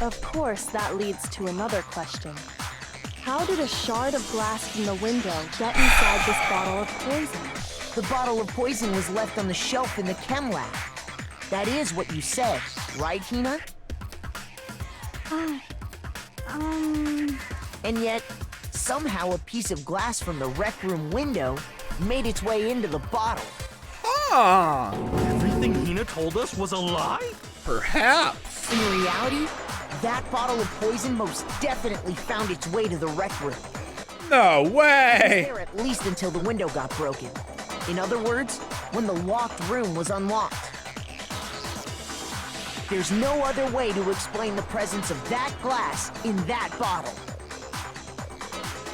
Of course, that leads to another question. How did a shard of glass from the window get inside this bottle of poison?
The bottle of poison was left on the shelf in the chem lab. That is what you said, right, Hina? And yet, somehow a piece of glass from the rec room window made its way into the bottle.
Ah,
Everything Hina told us was a lie?
perhaps.
In reality, that bottle of poison most definitely found its way to the rec room.
No
He was
way!
there at least until the window got broken. In other words, when the locked room was unlocked. There's no other way to explain the presence of that glass in that bottle.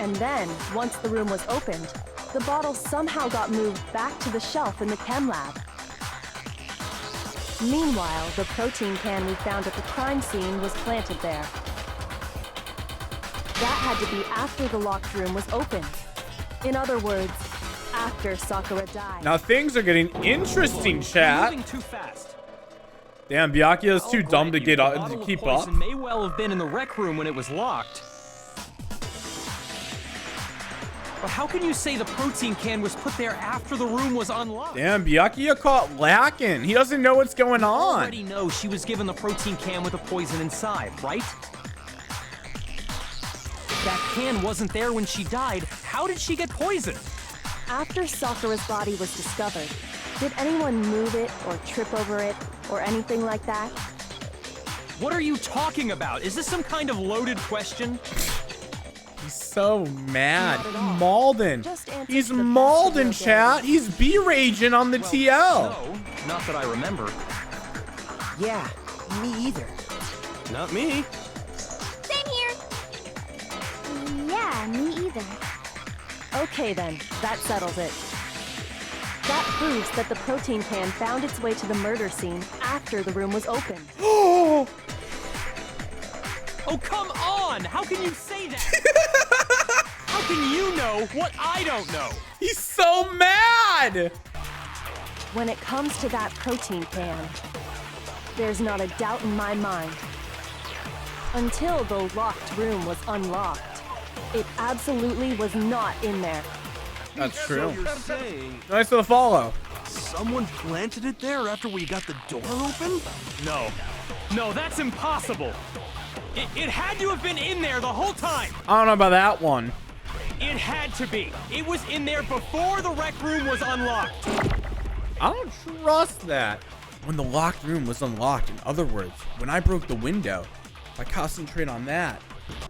And then, once the room was opened, the bottle somehow got moved back to the shelf in the chem lab. Meanwhile, the protein can we found at the crime scene was planted there. That had to be after the locked room was opened. In other words, after Sakura died.
Now things are getting interesting,
You're
chat.
moving too fast.
Damn, Byakuya's too
Oh,
dumb to
granted,
get
the
up,
bottle
to
of
keep up.
poison may well have been in the rec room when it was locked. But how can you say the protein can was put there after the room was unlocked?
Damn, Byakuya caught lacking. He doesn't know what's going
You
on.
already know she was given the protein can with the poison inside, right? If that can wasn't there when she died, how did she get poisoned?
After Sakura's body was discovered, did anyone move it or trip over it or anything like that?
What are you talking about? Is this some kind of loaded question?
He's so mad.
Not at all.
Malden.
Just answer
He's
to the best
Malden,
of your
chat.
ability.
He's B-raging on the TL.
No, not that I remember.
Yeah, me either.
Not me.
Same here. Yeah, me either.
Okay then, that settles it. That proves that the protein can found its way to the murder scene after the room was opened.
Oh,
Oh, come on! How can you say that? How can you know what I don't know?
he's so mad.
When it comes to that protein can, there's not a doubt in my mind. Until the locked room was unlocked, it absolutely was not in there.
That's
So
true.
you're saying
Nice for the follow.
someone planted it there after we got the door open?
No. No, that's impossible. It had to have been in there the whole time.
I don't know about that one.
It had to be. It was in there before the rec room was unlocked.
I don't trust that. When the locked room was unlocked, in other words, when I broke the window, I concentrate on that.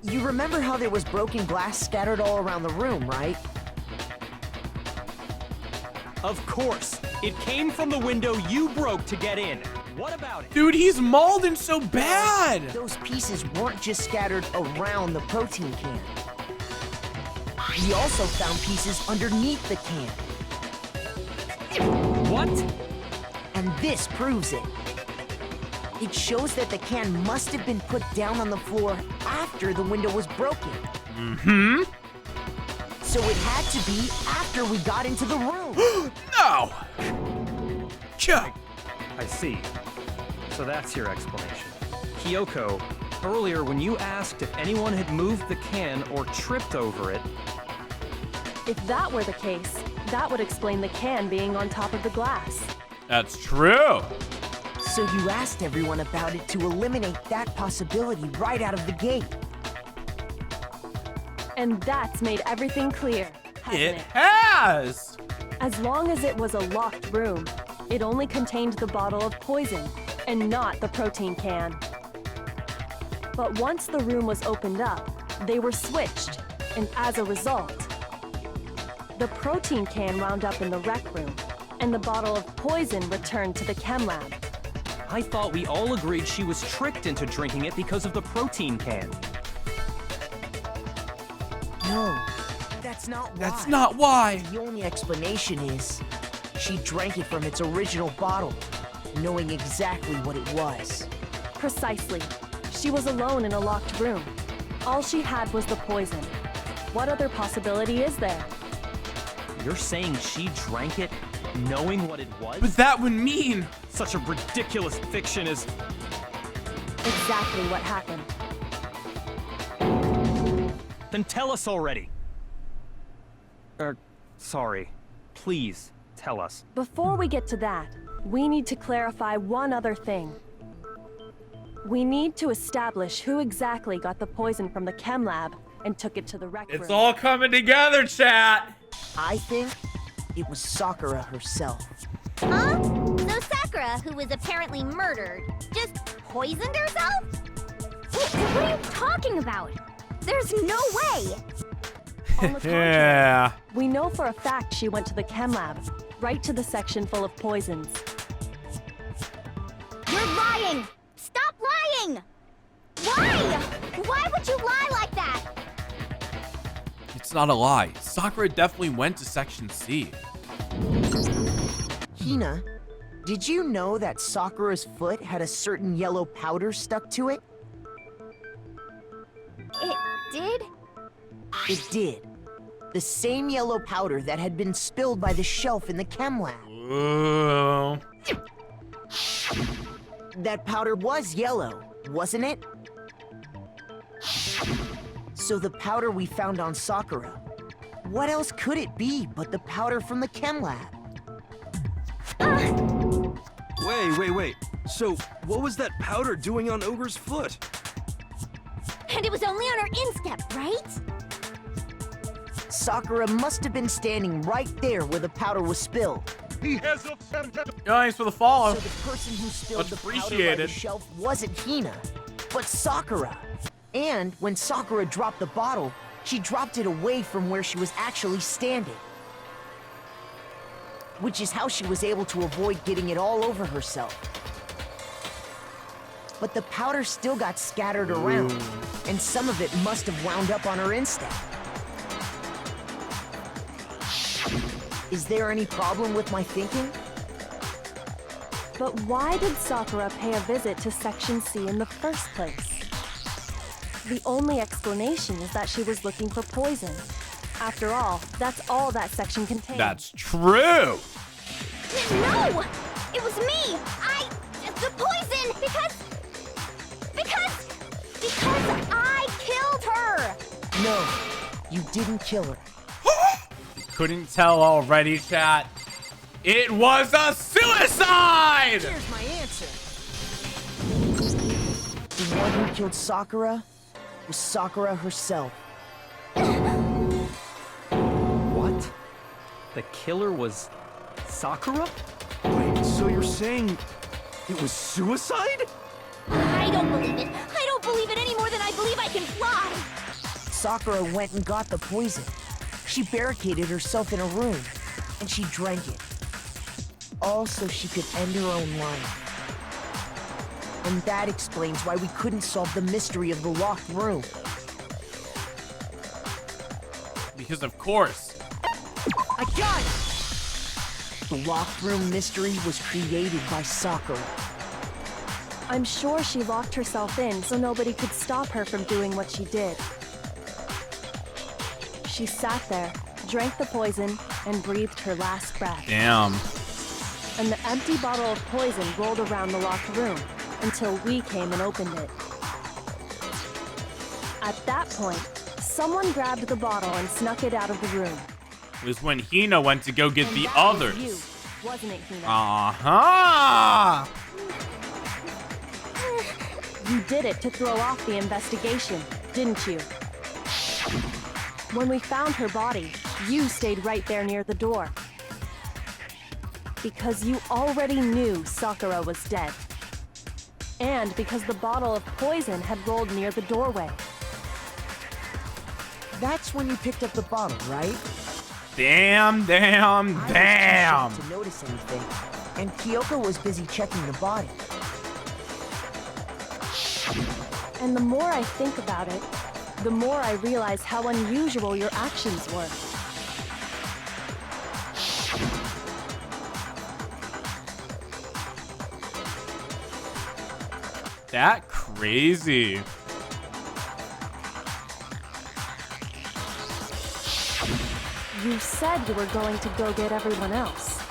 You remember how there was broken glass scattered all around the room, right?
Of course. It came from the window you broke to get in. What about it?
Dude, he's Malden so bad.
Those pieces weren't just scattered around the protein can. We also found pieces underneath the can.
What?
And this proves it. It shows that the can must have been put down on the floor after the window was broken.
Mm-hmm.
So it had to be after we got into the room.
No. Chuck.
I see. So that's your explanation. Kyoko, earlier when you asked if anyone had moved the can or tripped over it,
If that were the case, that would explain the can being on top of the glass.
That's true.
So you asked everyone about it to eliminate that possibility right out of the gate.
And that's made everything clear, hasn't
It
it?
has.
As long as it was a locked room, it only contained the bottle of poison and not the protein can. But once the room was opened up, they were switched, and as a result, the protein can wound up in the rec room, and the bottle of poison returned to the chem lab.
I thought we all agreed she was tricked into drinking it because of the protein can.
No, that's not why.
That's not why.
The only explanation is she drank it from its original bottle, knowing exactly what it was.
Precisely. She was alone in a locked room. All she had was the poison. What other possibility is there?
You're saying she drank it knowing what it was?
But that would mean.
Such a ridiculous fiction is...
Exactly what happened.
Then tell us already. Sorry. Please, tell us.
Before we get to that, we need to clarify one other thing. We need to establish who exactly got the poison from the chem lab and took it to the rec room.
It's all coming together, chat.
I think it was Sakura herself.
Huh? So Sakura, who was apparently murdered, just poisoned herself? What are you talking about? There's no way!
On the contrary,
Yeah.
we know for a fact she went to the chem lab, right to the section full of poisons.
You're lying! Stop lying! Why? Why would you lie like that?
It's not a lie. Sakura definitely went to Section C.
Hina, did you know that Sakura's foot had a certain yellow powder stuck to it?
It did?
It did. The same yellow powder that had been spilled by the shelf in the chem lab.
Ooh.
That powder was yellow, wasn't it? So the powder we found on Sakura, what else could it be but the powder from the chem lab?
Wait. So, what was that powder doing on Ogre's foot?
And it was only on her instep, right?
Sakura must have been standing right there where the powder was spilled.
Thanks for the follow.
So the person who spilled
Much
the powder by the
appreciated.
shelf wasn't Hina, but Sakura. And when Sakura dropped the bottle, she dropped it away from where she was actually standing. Which is how she was able to avoid getting it all over herself. But the powder still got scattered around, and some of it must have wound up on her instep. Is there any problem with my thinking?
But why did Sakura pay a visit to Section C in the first place? The only explanation is that she was looking for poison. After all, that's all that section contained.
That's true.
No! It was me! The poison! Because I killed her!
No, you didn't kill her.
Couldn't tell already, chat. It was a suicide!
Here's my answer. The one who killed Sakura was Sakura herself.
What? The killer was Sakura?
Wait, so you're saying it was suicide?
I don't believe it. I don't believe it any more than I believe I can fly.
Sakura went and got the poison. She barricaded herself in a room, and she drank it. All so she could end her own life. And that explains why we couldn't solve the mystery of the locked room.
Because of course.
I got it! The locked room mystery was created by Sakura.
I'm sure she locked herself in so nobody could stop her from doing what she did. She sat there, drank the poison, and breathed her last breath.
Damn.
And the empty bottle of poison rolled around the locked room until we came and opened it. At that point, someone grabbed the bottle and snuck it out of the room.
It was when Hina went to go get
And
the
that was
others.
you, wasn't it, Hina?
Uh-huh.
You did it to throw off the investigation, didn't you? When we found her body, you stayed right there near the door. Because you already knew Sakura was dead. And because the bottle of poison had rolled near the doorway.
That's when you picked up the bottle, right?
Damn.
I was too shocked to notice anything, and Kyoko was busy checking the body.
And the more I think about it, the more I realize how unusual your actions were.
That crazy.
You said you were going to go get everyone else.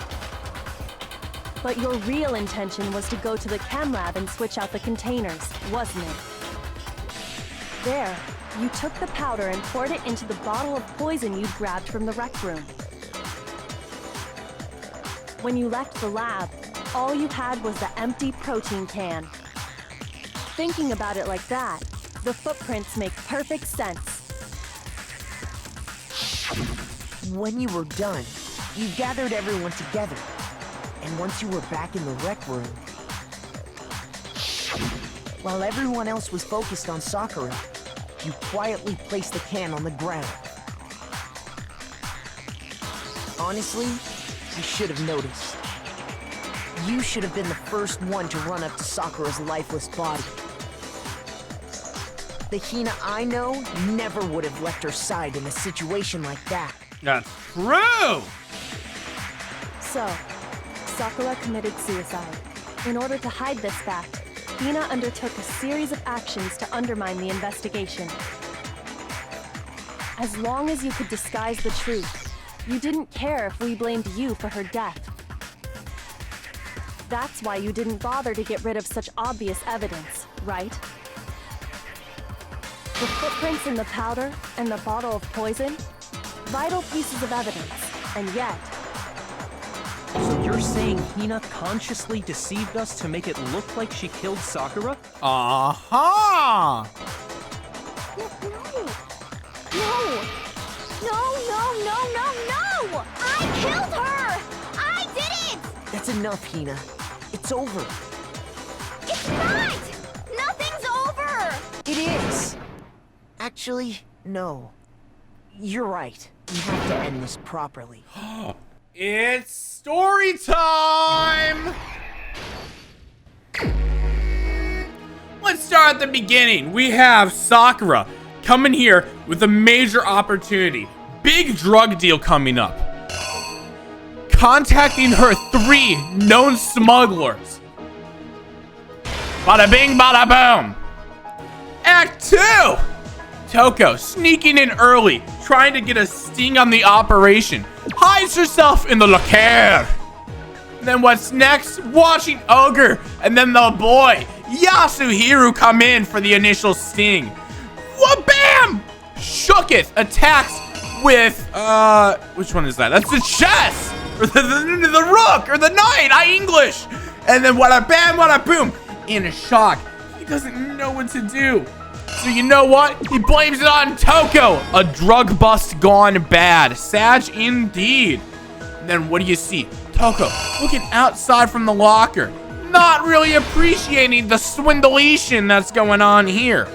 But your real intention was to go to the chem lab and switch out the containers, wasn't it? There, you took the powder and poured it into the bottle of poison you'd grabbed from the rec room. When you left the lab, all you had was the empty protein can. Thinking about it like that, the footprints make perfect sense.
When you were done, you gathered everyone together. And once you were back in the rec room, while everyone else was focused on Sakura, you quietly placed the can on the ground. Honestly, I should have noticed. You should have been the first one to run up to Sakura's lifeless body. The Hina I know never would have left her side in a situation like that.
That's true!
So, Sakura committed suicide. In order to hide this fact, Hina undertook a series of actions to undermine the investigation. As long as you could disguise the truth, you didn't care if we blamed you for her death. That's why you didn't bother to get rid of such obvious evidence, right? The footprints in the powder and the bottle of poison? Vital pieces of evidence, and yet...
So you're saying Hina consciously deceived us to make it look like she killed Sakura?
Aha!
No! I killed her! I did it!
That's enough, Hina. It's over.
It's not! Nothing's over!
It is! Actually, no. You're right. We have to end this properly.
It's story time! Let's start at the beginning. We have Sakura coming here with a major opportunity. Big drug deal coming up. Contacting her 3 known smugglers. Bada bing, bada boom. Act 2. Toko sneaking in early, trying to get a sting on the operation. Hides herself in the locker. Then what's next? Watching Ogre and then the boy, Yasuhiro, come in for the initial sting. Wha-bam! Shooketh attacks with, which one is that? That's the chess! Or the rook, or the knight, English! And then wada-bam, wada-boom. In a shock, he doesn't know what to do. So you know what? He blames it on Toko. A drug bust gone bad. Sag indeed. And then what do you see? Toko looking outside from the locker. Not really appreciating the swindlation that's going on here.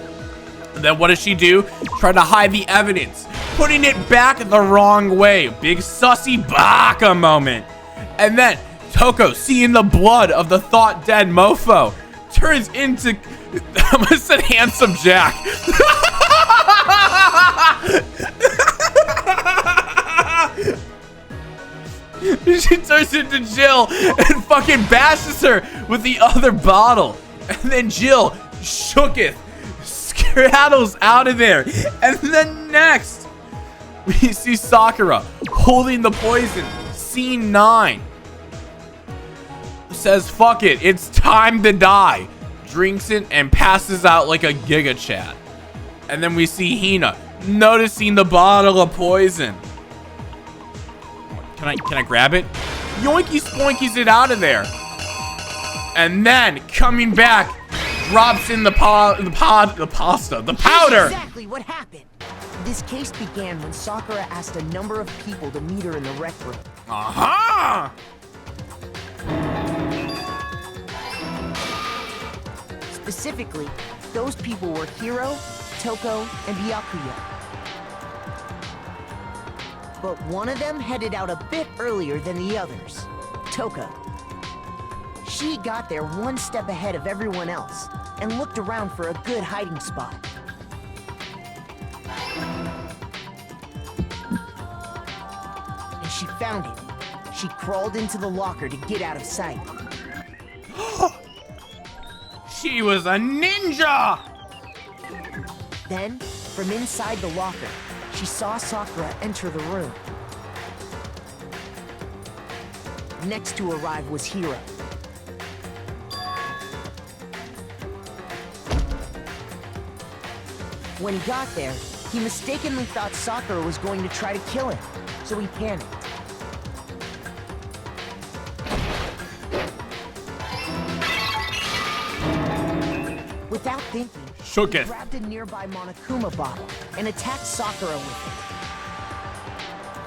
And then what does she do? Try to hide the evidence. Putting it back the wrong way. Big sussy baka moment. And then Toko, seeing the blood of the thought dead mofo, turns into... I almost said Handsome Jack. She turns into Jill and fucking bashes her with the other bottle. And then Jill shooketh, skedaddles out of there. And then next, we see Sakura holding the poison. Scene 9. Says, fuck it, it's time to die. Drinks it and passes out like a Giga Chad. And then we see Hina noticing the bottle of poison. Can I grab it? Yoinky spoinkies it out of there. And then coming back, drops in the powder.
Here's exactly what happened. This case began when Sakura asked a number of people to meet her in the rec room.
Aha!
Specifically, those people were Hiro, Toko, and Byakuya. But one of them headed out a bit earlier than the others, Toko. She got there one step ahead of everyone else and looked around for a good hiding spot. And she found it. She crawled into the locker to get out of sight.
She was a ninja!
Then, from inside the locker, she saw Sakura enter the room. Next to arrive was Hiro. When he got there, he mistakenly thought Sakura was going to try to kill him, so he panicked. Without thinking,
Shooketh.
he grabbed a nearby Monokuma bottle and attacked Sakura with it.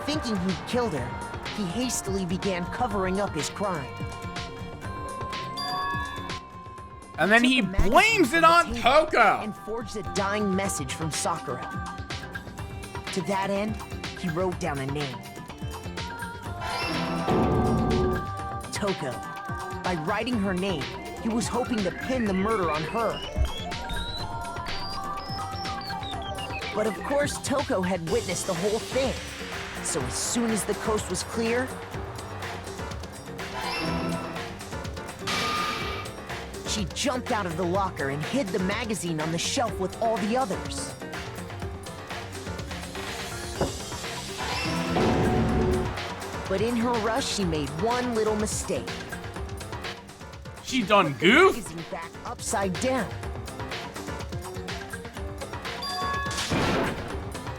Thinking he'd killed her, he hastily began covering up his crime.
And then he blames it on Toko.
And forged a dying message from Sakura. To that end, he wrote down a name. Toko. By writing her name, he was hoping to pin the murder on her. But of course, Toko had witnessed the whole thing. So as soon as the coast was clear, she jumped out of the locker and hid the magazine on the shelf with all the others. But in her rush, she made one little mistake.
She done
Put the
goof?
magazine back upside down.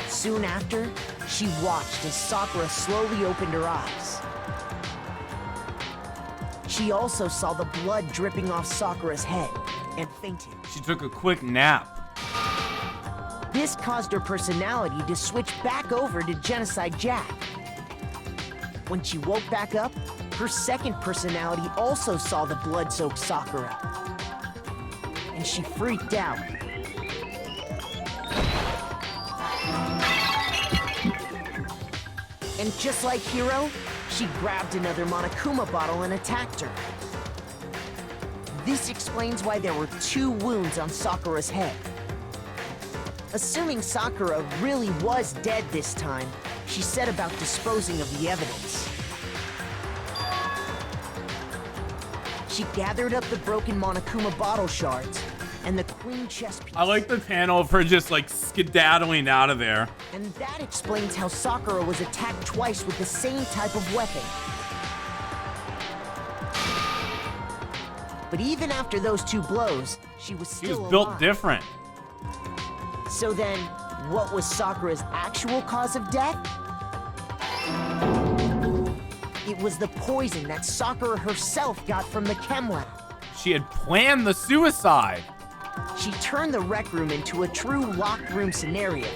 Soon after, she watched as Sakura slowly opened her eyes. She also saw the blood dripping off Sakura's head and fainted.
She took a quick nap.
This caused her personality to switch back over to Genocide Jack. When she woke back up, her second personality also saw the blood-soaked Sakura. And she freaked out. And just like Hiro, she grabbed another Monokuma bottle and attacked her. This explains why there were 2 wounds on Sakura's head. Assuming Sakura really was dead this time, she set about disposing of the evidence. She gathered up the broken Monokuma bottle shards and the queen chess piece.
I like the panel of her just like skedaddling out of there.
And that explains how Sakura was attacked twice with the same type of weapon. But even after those 2 blows, she was
She
still
was built
alive.
different.
So then, what was Sakura's actual cause of death? It was the poison that Sakura herself got from the chem lab.
She had planned the suicide.
She turned the rec room into a true locked room scenario,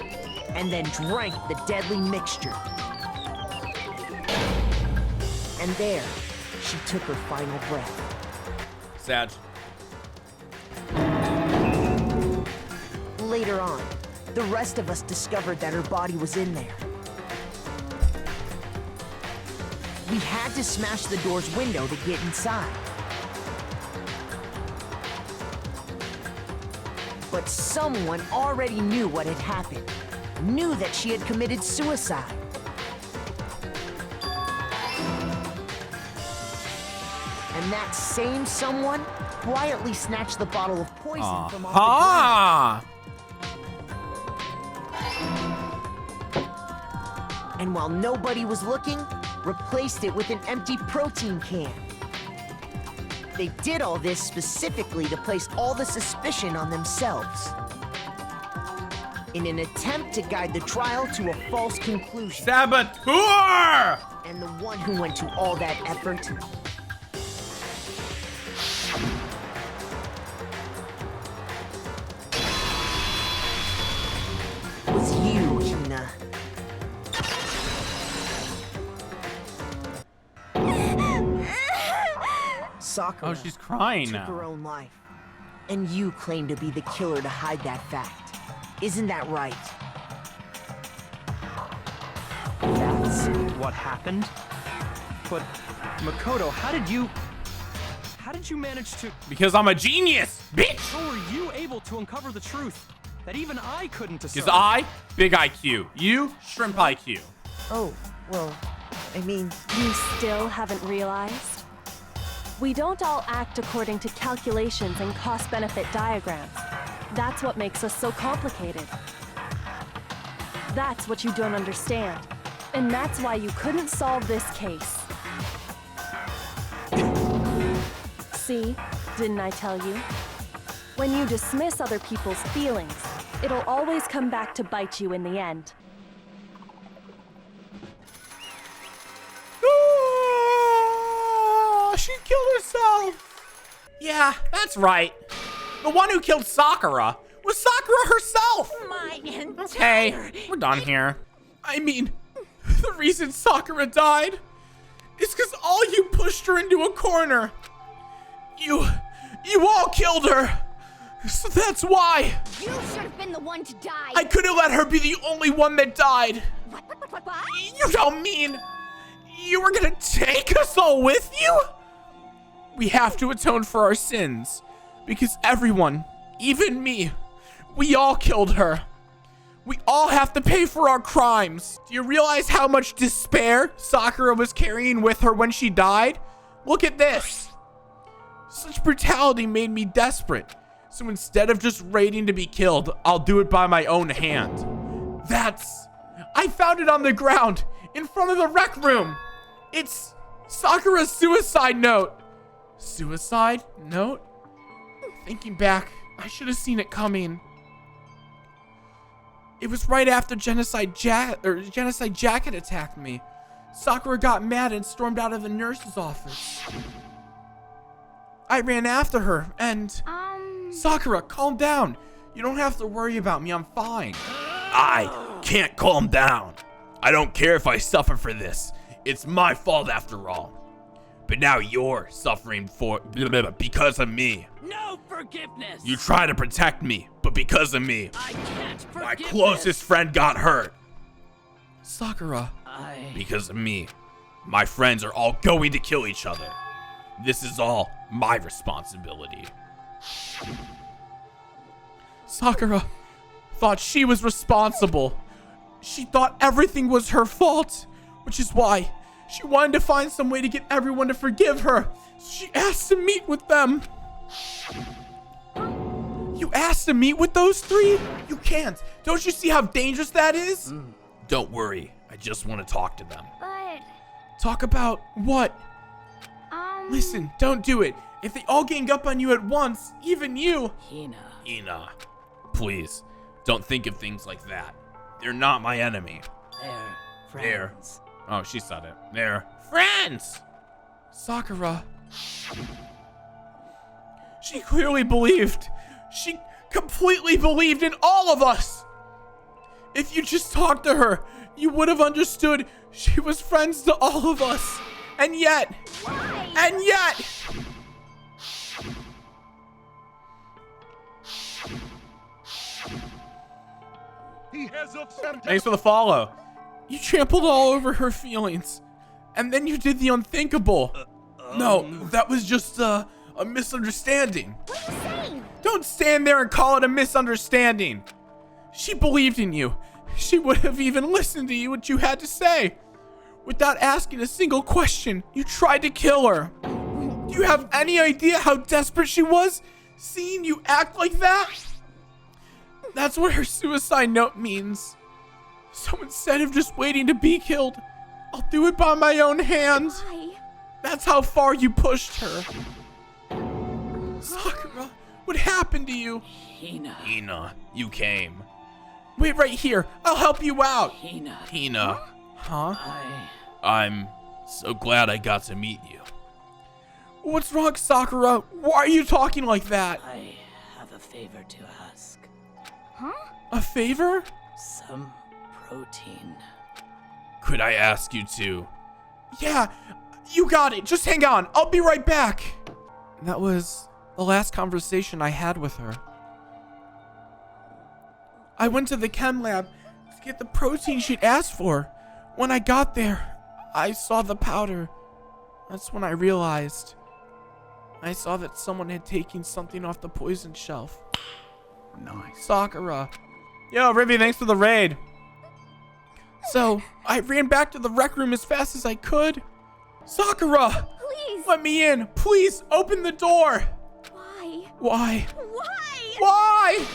and then drank the deadly mixture. And there, she took her final breath.
Sad.
Later on, the rest of us discovered that her body was in there. We had to smash the door's window to get inside. But someone already knew what had happened, knew that she had committed suicide. And that same someone quietly snatched the bottle of poison from off the ground. And while nobody was looking, replaced it with an empty protein can. They did all this specifically to place all the suspicion on themselves, in an attempt to guide the trial to a false conclusion.
Saboteur!
And the one who went to all that effort was you, Hina. Sakura
Oh, she's crying
took her
now.
own life. And you claim to be the killer to hide that fact. Isn't that right? That's
What happened? But, Makoto, how did you manage to...
Because I'm a genius, bitch!
How were you able to uncover the truth that even I couldn't discern?
Because I, big IQ. You, shrimp IQ.
Oh, well, I mean,
You still haven't realized? We don't all act according to calculations and cost-benefit diagrams. That's what makes us so complicated. That's what you don't understand. And that's why you couldn't solve this case. See? Didn't I tell you? When you dismiss other people's feelings, it'll always come back to bite you in the end.
She killed herself. Yeah, that's right. The one who killed Sakura was Sakura herself. Okay, we're done here. I mean, the reason Sakura died is because all you pushed her into a corner. You all killed her. So that's why.
You should have been the one to die.
I could have let her be the only one that died.
What?
You don't mean you were gonna take us all with you? We have to atone for our sins. Because everyone, even me, we all killed her. We all have to pay for our crimes. Do you realize how much despair Sakura was carrying with her when she died? Look at this. Such brutality made me desperate. So instead of just waiting to be killed, I'll do it by my own hand. I found it on the ground in front of the rec room. It's Sakura's suicide note. Suicide note? Thinking back, I should have seen it coming. It was right after Genocide Jacket attacked me. Sakura got mad and stormed out of the nurse's office. I ran after her and... Sakura, calm down. You don't have to worry about me, I'm fine. I can't calm down. I don't care if I suffer for this. It's my fault after all. But now you're suffering because of me.
No forgiveness!
You try to protect me, but because of me.
I can't forgive
My closest friend got hurt. Sakura.
Because
of me. My friends are all going to kill each other. This is all my responsibility. Sakura thought she was responsible. She thought everything was her fault, which is why she wanted to find some way to get everyone to forgive her. So she asked to meet with them. You asked to meet with those three? You can't. Don't you see how dangerous that is? Don't worry. I just want to talk to them.
But...
Talk about what? Listen, don't do it. If they all gang up on you at once, even you... Hina, please, don't think of things like that. They're not my enemy.
They're friends.
Oh, she said it. They're friends! Sakura. She clearly believed. She completely believed in all of us. If you just talked to her, you would have understood she was friends to all of us. And yet...
Why?
And yet... Thanks for the follow. You trampled all over her feelings. And then you did the unthinkable. No, that was just a misunderstanding.
What are you saying?
Don't stand there and call it a misunderstanding. She believed in you. She would have even listened to you what you had to say. Without asking a single question, you tried to kill her. Do you have any idea how desperate she was seeing you act like that? That's what her suicide note means. So instead of just waiting to be killed, I'll do it by my own hands.
Why?
That's how far you pushed her. Sakura, what happened to you? Hina, you came. Wait right here. I'll help you out. Hina. Huh? I'm so glad I got to meet you. What's wrong, Sakura? Why are you talking like that?
I have a favor to ask.
Huh?
A favor?
Some protein.
Could I ask you to? Yeah, you got it. Just hang on. I'll be right back. That was the last conversation I had with her. I went to the chem lab to get the protein she'd asked for. When I got there, I saw the powder. That's when I realized. I saw that someone had taken something off the poison shelf.
Nice.
Sakura. Yo, Ribby, thanks for the raid. So, I ran back to the rec room as fast as I could. Sakura!
Please!
Let me in! Please, open the door!
Why?
Why?
Why?
Why?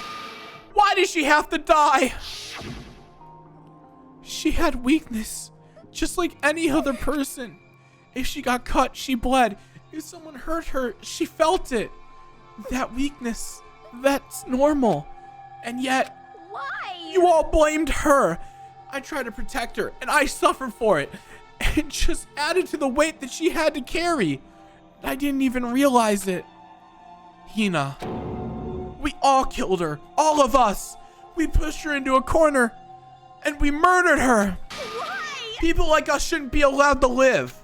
Why did she have to die? She had weakness, just like any other person. If she got cut, she bled. If someone hurt her, she felt it. That weakness, that's normal. And yet,
Why?
you all blamed her. I tried to protect her, and I suffered for it. And it just added to the weight that she had to carry. I didn't even realize it. Hina, we all killed her. All of us. We pushed her into a corner, and we murdered her.
Why?
People like us shouldn't be allowed to live.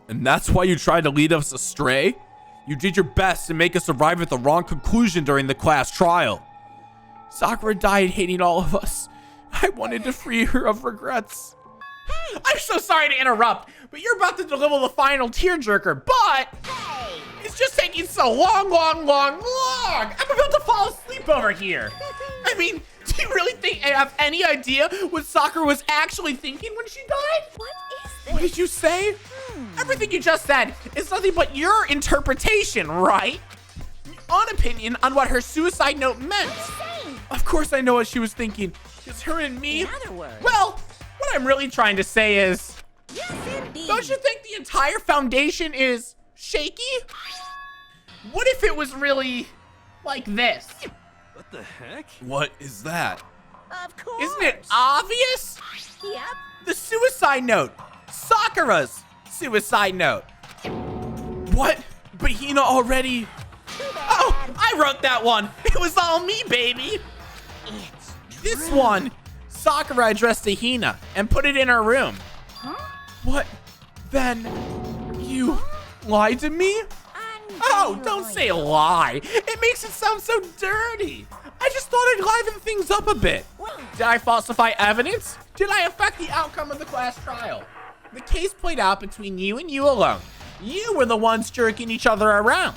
And that's why you tried to lead us astray? You did your best to make us arrive at the wrong conclusion during the class trial. Sakura died hating all of us. I wanted to free her of regrets. I'm so sorry to interrupt, but you're about to deliver the final tearjerker, but...
Hey!
just taking so long? I'm about to fall asleep over here. I mean, do you really think I have any idea what Sakura was actually thinking when she died?
What is this?
What did you say? Everything you just said is nothing but your interpretation, right? Your opinion on what her suicide note meant.
Insane.
Of course I know what she was thinking. Just her and me.
In other words.
Well, what I'm really trying to say is,
Yes, indeed.
don't you think the entire foundation is shaky? What if it was really like this?
What the heck?
What is that?
Of course.
Isn't it obvious?
Yep.
The suicide note. Sakura's suicide note. What? But Hina already...
Too bad.
Oh, I wrote that one. It was all me, baby.
It's
This one, Sakura addressed to Hina and put it in her room.
Huh?
What? Then you lied to me? Oh, don't say lie. It makes it sound so dirty. I just thought I'd liven things up a bit. Did I falsify evidence? Did I affect the outcome of the class trial? The case played out between you and you alone. You were the ones jerking each other around.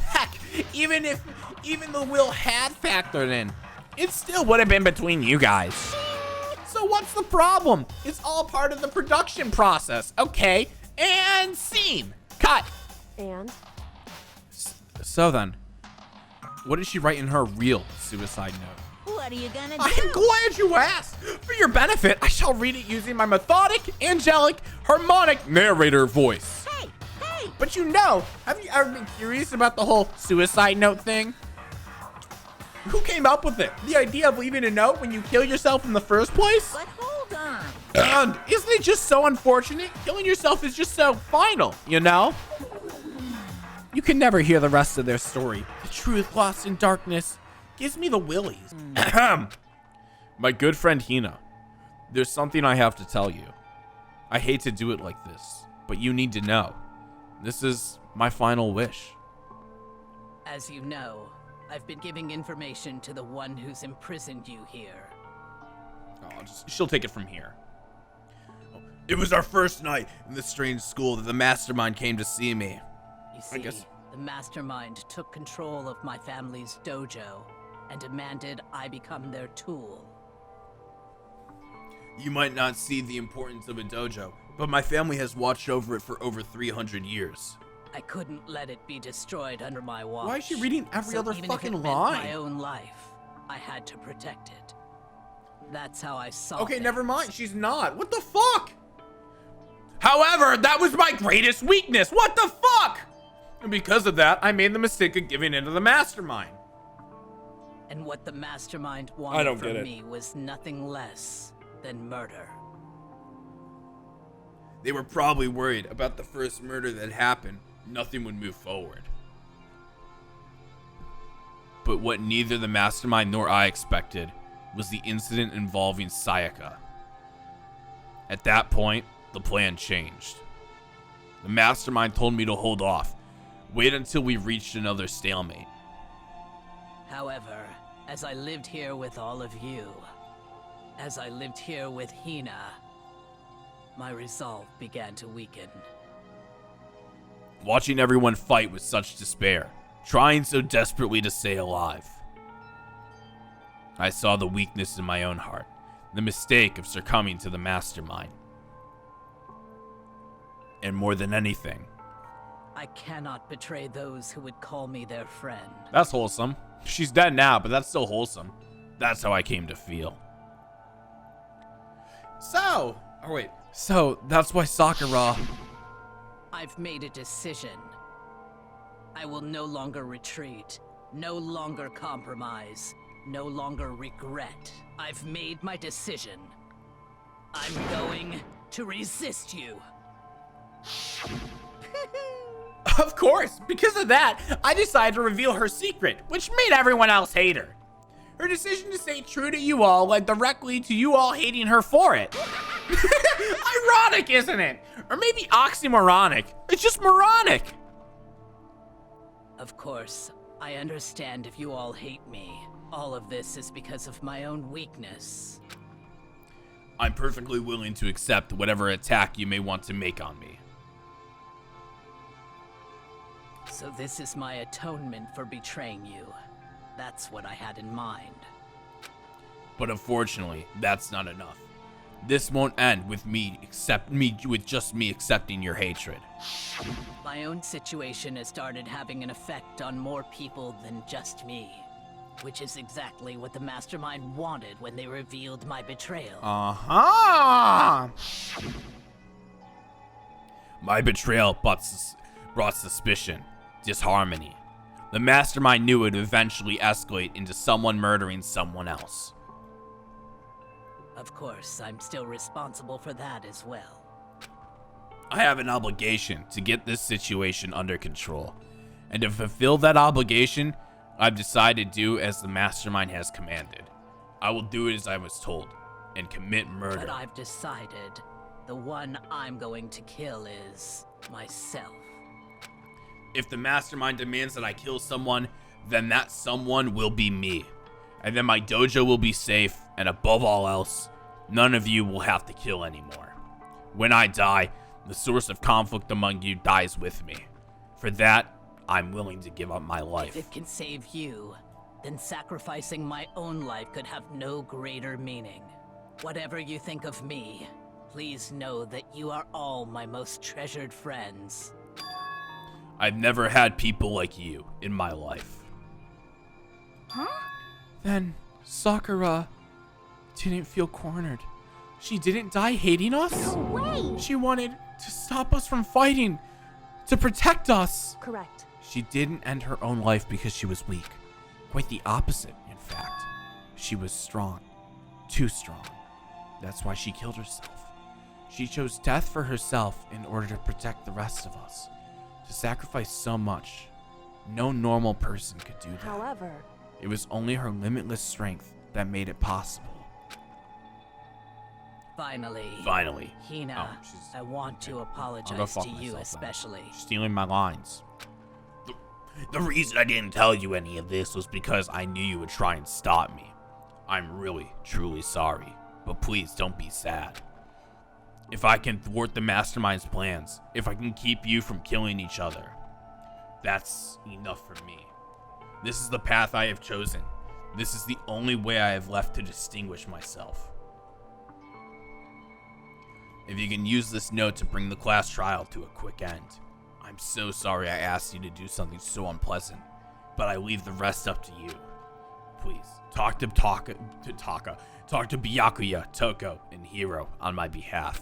Heck, even the will had factored in, it still would have been between you guys. So what's the problem? It's all part of the production process, okay? And scene. Cut.
And?
So then, what did she write in her real suicide note?
What are you gonna do?
I'm glad you asked. For your benefit, I shall read it using my methodic, angelic, harmonic narrator voice.
Hey, hey.
But you know, have you ever been curious about the whole suicide note thing? Who came up with it? The idea of leaving a note when you kill yourself in the first place?
But hold on.
And isn't it just so unfortunate? Killing yourself is just so final, you know? You can never hear the rest of their story. The truth lost in darkness gives me the willies. My good friend Hina, there's something I have to tell you. I hate to do it like this, but you need to know. This is my final wish.
As you know, I've been giving information to the one who's imprisoned you here.
She'll take it from here. It was our first night in this strange school that the mastermind came to see me.
You see,
guess-
the mastermind took control of my family's dojo and demanded I become their tool.
You might not see the importance of a dojo, but my family has watched over it for over 300 years.
I couldn't let it be destroyed under my watch.
Why is she reading every
So
other
even
fucking
if it meant
line?
my own life, I had to protect it. That's how I saw
Okay,
things.
never mind. She's not. What the fuck? However, that was my greatest weakness. What the fuck? And because of that, I made the mistake of giving in to the mastermind.
And what the mastermind
I
wanted
don't get
from
it.
me was nothing less than murder.
They were probably worried about the first murder that happened. Nothing would move forward. But what neither the mastermind nor I expected was the incident involving Sayaka. At that point, the plan changed. The mastermind told me to hold off. Wait until we reached another stalemate.
However, as I lived here with all of you, as I lived here with Hina, my resolve began to weaken.
Watching everyone fight with such despair, trying so desperately to stay alive. I saw the weakness in my own heart, the mistake of succumbing to the mastermind. And more than anything,
I cannot betray those who would call me their friend.
that's wholesome. She's dead now, but that's still wholesome. That's how I came to feel. So that's why Sakura...
I've made a decision. I will no longer retreat, no longer compromise, no longer regret. I've made my decision. I'm going to resist you.
Of course, because of that, I decided to reveal her secret, which made everyone else hate her. Her decision to stay true to you all led directly to you all hating her for it. Ironic, isn't it? Or maybe oxymoronic. It's just moronic.
Of course, I understand if you all hate me. All of this is because of my own weakness.
I'm perfectly willing to accept whatever attack you may want to make on me.
So this is my atonement for betraying you. That's what I had in mind.
But unfortunately, that's not enough. This won't end with just me accepting your hatred.
My own situation has started having an effect on more people than just me. Which is exactly what the mastermind wanted when they revealed my betrayal.
Uh-huh! My betrayal brought suspicion, disharmony. The mastermind knew it would eventually escalate into someone murdering someone else.
Of course, I'm still responsible for that as well.
I have an obligation to get this situation under control. And to fulfill that obligation, I've decided to do as the mastermind has commanded. I will do it as I was told, and commit murder.
But I've decided the one I'm going to kill is myself.
If the mastermind demands that I kill someone, then that someone will be me. And then my dojo will be safe, and above all else, none of you will have to kill anymore. When I die, the source of conflict among you dies with me. For that, I'm willing to give up my life.
If it can save you, then sacrificing my own life could have no greater meaning. Whatever you think of me, please know that you are all my most treasured friends.
I've never had people like you in my life.
Huh?
Then Sakura didn't feel cornered. She didn't die hating us?
No way!
She wanted to stop us from fighting, to protect us.
Correct.
She didn't end her own life because she was weak. Quite the opposite, in fact. She was strong. Too strong. That's why she killed herself. She chose death for herself in order to protect the rest of us. To sacrifice so much, no normal person could do that.
However,
It was only her limitless strength that made it possible.
Finally.
Oh,
Hina, I want to apologize to you especially.
Stealing my lines. The reason I didn't tell you any of this was because I knew you would try and stop me. I'm really, truly sorry, but please don't be sad. If I can thwart the mastermind's plans, if I can keep you from killing each other, that's enough for me. This is the path I have chosen. This is the only way I have left to distinguish myself. If you can use this note to bring the class trial to a quick end. I'm so sorry I asked you to do something so unpleasant, but I leave the rest up to you. Please, talk to Byakuya, Toko, and Hiro on my behalf.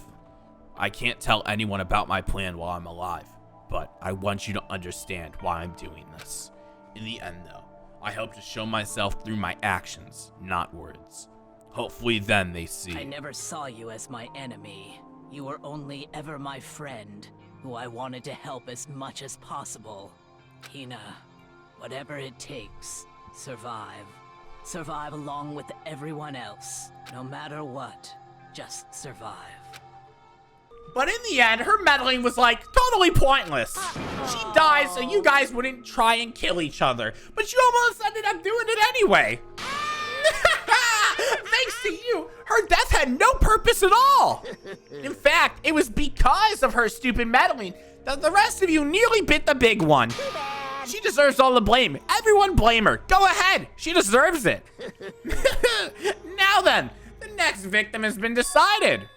I can't tell anyone about my plan while I'm alive, but I want you to understand why I'm doing this. In the end, though, I hope to show myself through my actions, not words. Hopefully then they see.
I never saw you as my enemy. You were only ever my friend, who I wanted to help as much as possible. Hina, whatever it takes, survive. Survive along with everyone else. No matter what, just survive.
But in the end, her meddling was like totally pointless. She died so you guys wouldn't try and kill each other, but you almost ended up doing it anyway. Thanks to you, her death had no purpose at all. In fact, it was because of her stupid meddling that the rest of you nearly bit the big one. She deserves all the blame. Everyone blame her. Go ahead. She deserves it. Now then, the next victim has been decided.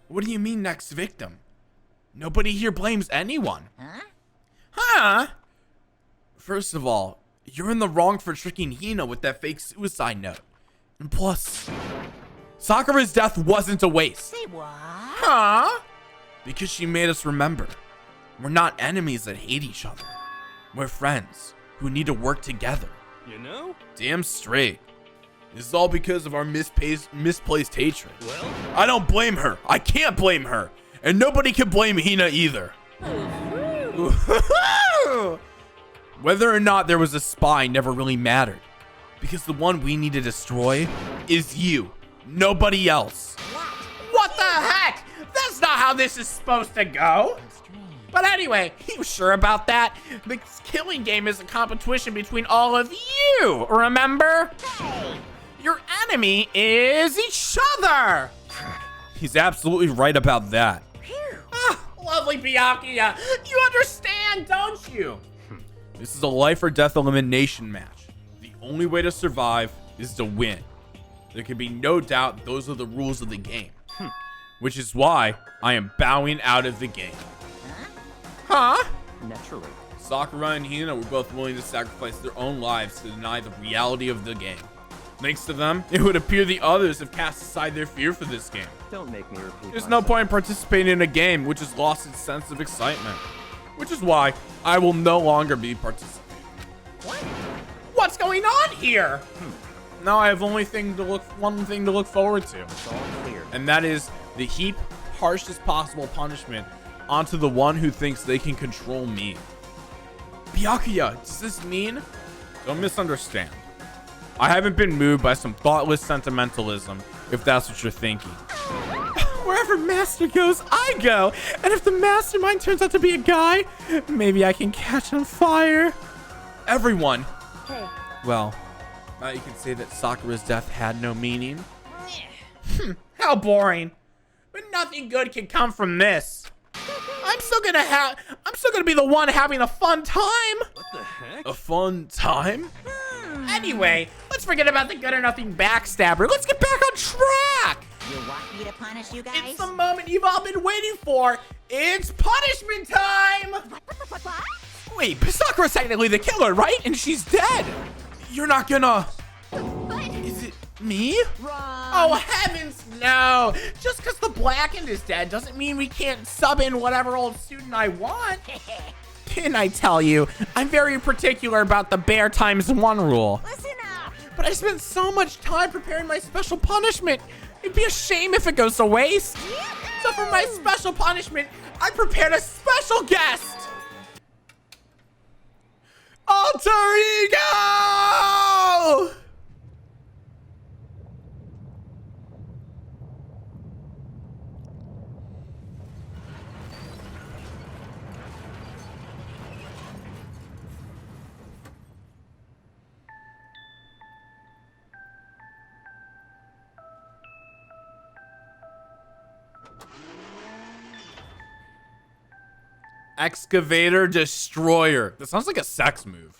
What do you mean next victim? Nobody here blames anyone. Huh? First of all, you're in the wrong for tricking Hina with that fake suicide note. And plus, Sakura's death wasn't a waste.
Say what?
Huh? Because she made us remember. We're not enemies that hate each other. We're friends who need to work together.
You know?
Damn straight. This is all because of our misplaced hatred.
Well,
I don't blame her. I can't blame her. And nobody can blame Hina either. Whether or not there was a spy never really mattered. Because the one we need to destroy is you. Nobody else. What the heck? That's not how this is supposed to go. But anyway, you sure about that? The killing game is a competition between all of you, remember?
Hey!
Your enemy is each other. He's absolutely right about that. Lovely Byakuya, you understand, don't you? This is a life or death elimination match. The only way to survive is to win. There can be no doubt those are the rules of the game. Which is why I am bowing out of the game. Huh?
Naturally.
Sakura and Hina were both willing to sacrifice their own lives to deny the reality of the game. Thanks to them, it would appear the others have cast aside their fear for this game.
Don't make me repeat
There's no point in participating in a game which has lost its sense of excitement. Which is why I will no longer be participating. What's going on here? Now I have one thing to look forward to.
It's all clear.
And that is the heap harshest possible punishment onto the one who thinks they can control me. Byakuya, does this mean? Don't misunderstand. I haven't been moved by some thoughtless sentimentalism, if that's what you're thinking. Wherever Master goes, I go. And if the mastermind turns out to be a guy, maybe I can catch on fire. Everyone.
Hey.
Well, now you can say that Sakura's death had no meaning. How boring. But nothing good can come from this. I'm still gonna be the one having a fun time.
What the heck?
A fun time? Anyway, let's forget about the good or nothing backstabber. Let's get back on track.
You want me to punish you guys?
It's the moment you've all been waiting for. It's punishment time.
What?
Wait, but Sakura's technically the killer, right? And she's dead. You're not gonna... Is it me? Oh, heavens no. Just because the blackened is dead doesn't mean we can't sub in whatever old student I want. Didn't I tell you? I'm very particular about the bear times one rule.
Listen up!
But I spent so much time preparing my special punishment. It'd be a shame if it goes to waste. So for my special punishment, I prepared a special guest. Alter Ego! Excavator Destroyer. That sounds like a sex move.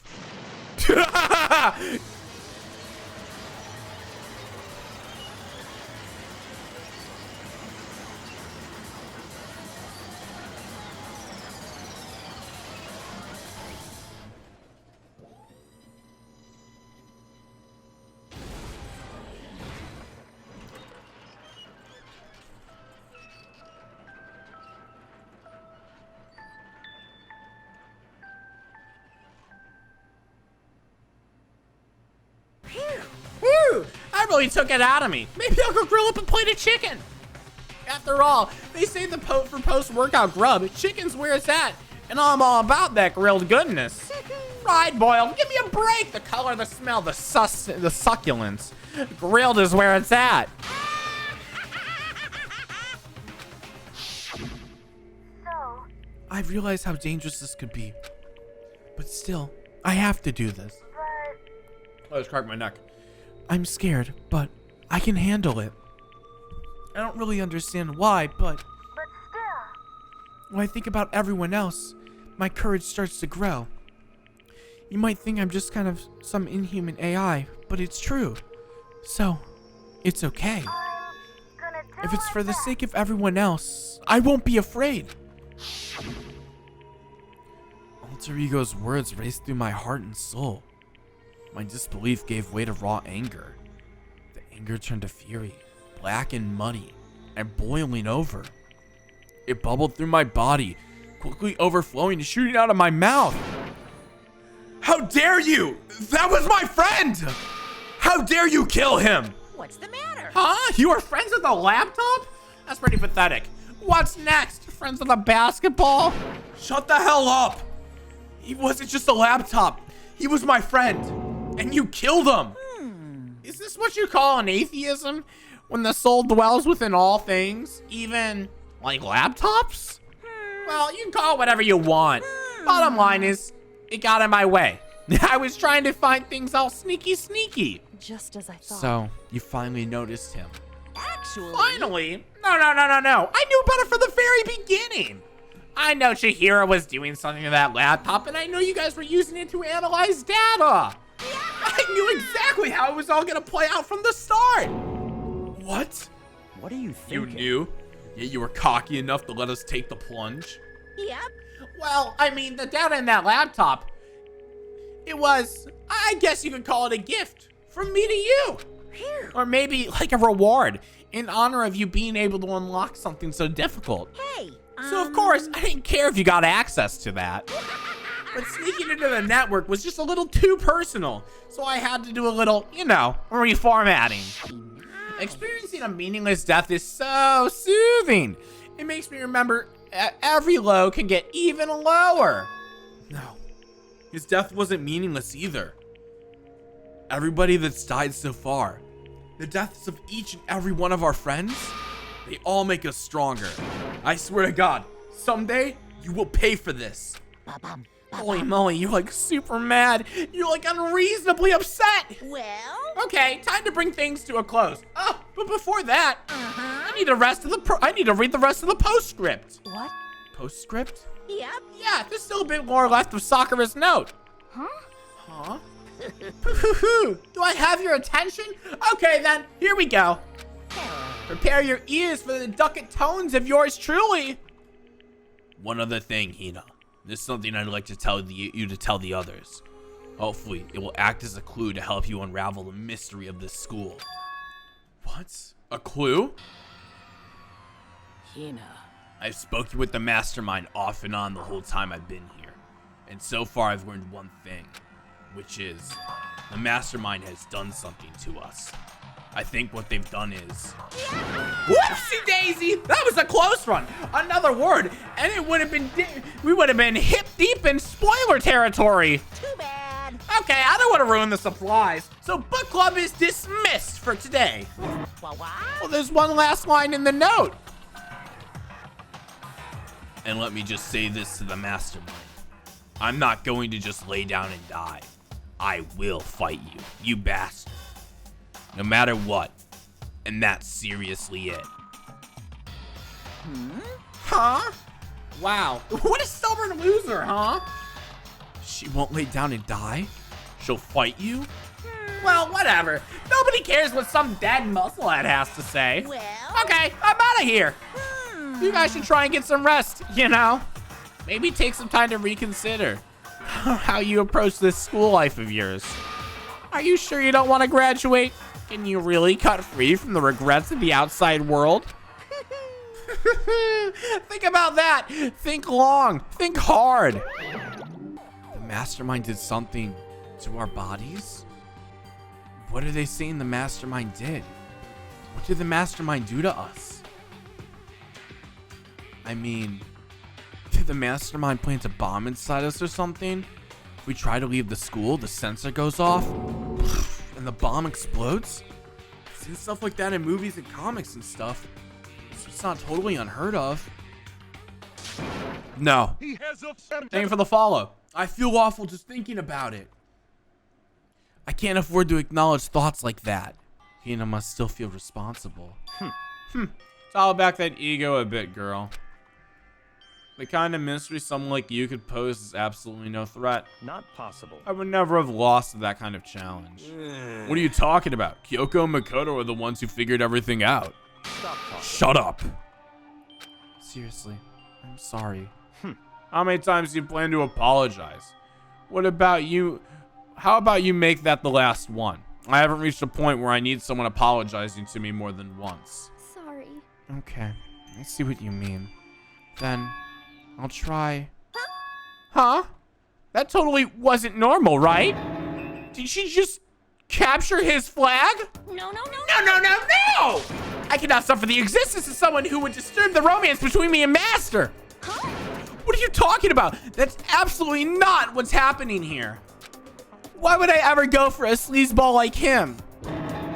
I really took it out of me. Maybe I'll go grill up a plate of chicken. After all, they say the for post-workout grub, chicken's where it's at. And I'm all about that grilled goodness. Fried, boiled, give me a break. The color, the smell, the succulence. Grilled is where it's at. I realize how dangerous this could be. But still, I have to do this. I just cracked my neck. I'm scared, but I can handle it. I don't really understand why, but still. When I think about everyone else, my courage starts to grow. You might think I'm just kind of some inhuman AI, but it's true. So, it's okay. If it's for the sake of everyone else, I won't be afraid. Alter Ego's words raced through my heart and soul. My disbelief gave way to raw anger. The anger turned to fury, black and muddy, and boiling over. It bubbled through my body, quickly overflowing and shooting out of my mouth. How dare you! That was my friend! How dare you kill him?
What's the matter?
Huh? You are friends with a laptop? That's pretty pathetic. What's next? Friends with a basketball? Shut the hell up! He wasn't just a laptop. He was my friend. And you killed him. Is this what you call an atheism? When the soul dwells within all things? Even, like, laptops? Well, you can call it whatever you want. Bottom line is, it got in my way. I was trying to find things all sneaky.
Just as I thought.
So, you finally noticed him.
Actually...
Finally? No. I knew about it from the very beginning. I know Chihiro was doing something to that laptop, and I know you guys were using it to analyze data. I knew exactly how it was all gonna play out from the start. What?
What are you
You
thinking?
knew? Yet you were cocky enough to let us take the plunge?
Yep.
Well, I mean, the data in that laptop, it was, I guess you could call it a gift from me to you. Or maybe like a reward in honor of you being able to unlock something so difficult.
Hey.
So of course, I didn't care if you got access to that. But sneaking into the network was just a little too personal. So I had to do a little, you know, reformatting. Experiencing a meaningless death is so soothing. It makes me remember every low can get even lower. No, his death wasn't meaningless either. Everybody that's died so far, the deaths of each and every one of our friends, they all make us stronger. I swear to God, someday you will pay for this. Holy moly, you're like super mad. You're like unreasonably upset.
Well?
Okay, time to bring things to a close. Oh, but before that, I need I need to read the rest of the postscript.
What?
Postscript?
Yep.
Yeah, there's still a bit more left of Sakura's note.
Huh?
Huh? Do I have your attention? Okay then, here we go. Prepare your ears for the ducat tones of yours truly. One other thing, Hina. There's something I'd like to tell you to tell the others. Hopefully, it will act as a clue to help you unravel the mystery of this school. What? A clue?
Hina.
I've spoken with the mastermind off and on the whole time I've been here. And so far I've learned one thing, which is the mastermind has done something to us. I think what they've done is... Whoopsie daisy! That was a close one! Another word, and it would have been... we would have been hip deep in spoiler territory!
Too bad.
Okay, I don't want to ruin the supplies, so book club is dismissed for today.
What?
Well, there's one last line in the note. And let me just say this to the mastermind. I'm not going to just lay down and die. I will fight you, you bastard. No matter what. And that's seriously it. Huh? Wow. What a stubborn loser, huh? She won't lay down and die? She'll fight you? Well, whatever. Nobody cares what some dead musclehead has to say.
Well?
Okay, I'm out of here. You guys should try and get some rest, you know? Maybe take some time to reconsider how you approach this school life of yours. Are you sure you don't want to graduate? Can you really cut free from the regrets of the outside world? Think about that. Think long. Think hard. The mastermind did something to our bodies? What are they saying the mastermind did? What did the mastermind do to us? I mean, did the mastermind plant a bomb inside us or something? If we try to leave the school, the sensor goes off, and the bomb explodes? I've seen stuff like that in movies and comics and stuff. So it's not totally unheard of. No. Thank you for the follow. I feel awful just thinking about it. I can't afford to acknowledge thoughts like that. Hina must still feel responsible. Dial back that ego a bit, girl. The kind of mystery someone like you could pose is absolutely no threat.
Not possible.
I would never have lost to that kind of challenge. What are you talking about? Kyoko and Makoto are the ones who figured everything out.
Stop talking.
Shut up. Seriously, I'm sorry. How many times do you plan to apologize? What about you? How about you make that the last one? I haven't reached a point where I need someone apologizing to me more than once.
Sorry.
Okay, I see what you mean. Then, I'll try. Huh? That totally wasn't normal, right? Did she just capture his flag?
No.
No! I cannot suffer the existence of someone who would disturb the romance between me and Master.
Huh?
What are you talking about? That's absolutely not what's happening here. Why would I ever go for a sleazeball like him?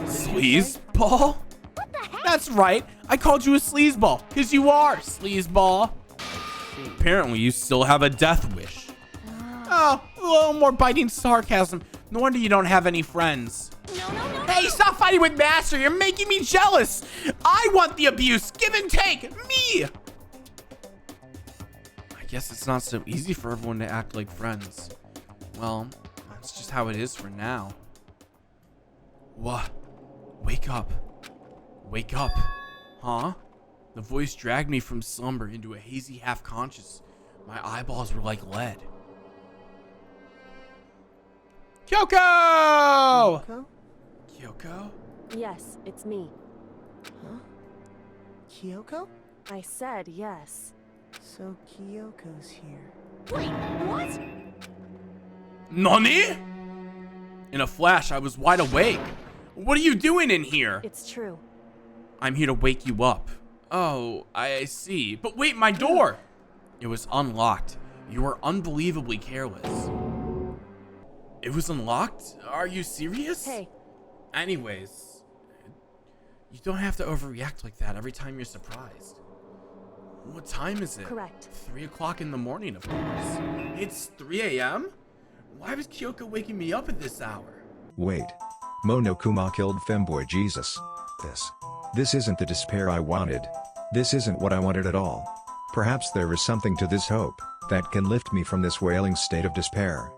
Sleazeball?
What the heck?
That's right. I called you a sleazeball because you are sleazeball. Apparently, you still have a death wish. Oh, a little more biting sarcasm. No wonder you don't have any friends.
No.
Hey, stop fighting with Master. You're making me jealous. I want the abuse. Give and take. Me. guess it's not so easy for everyone to act like friends. Well, that's just how it is for now. What? Wake up. Wake up. Huh? The voice dragged me from slumber into a hazy half-conscious. My eyeballs were like lead. Kyoko!
Kyoko?
Kyoko?
Yes, it's me.
Huh? Kyoko?
I said yes.
So Kyoko's here.
Wait, what?
Nani? In a flash, I was wide awake. What are you doing in here?
It's true.
I'm here to wake you up. Oh, I see. But wait, my door! It was unlocked. You were unbelievably careless. It was unlocked? Are you serious?
Hey.
Anyways, you don't have to overreact like that every time you're surprised. What time is it?
Correct.
3 o'clock in the morning, of course. It's 3 a.m.? Why was Kyoko waking me up at this hour?
Wait. Monokuma killed femboy Jesus. This isn't the despair I wanted. This isn't what I wanted at all. Perhaps there is something to this hope that can lift me from this wailing state of despair.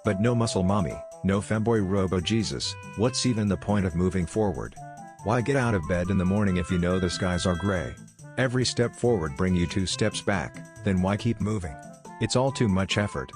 But no muscle mommy, no femboy robo Jesus, what's even the point of moving forward? Why get out of bed in the morning if you know the skies are gray? Every step forward bring you 2 steps back, then why keep moving? It's all too much effort.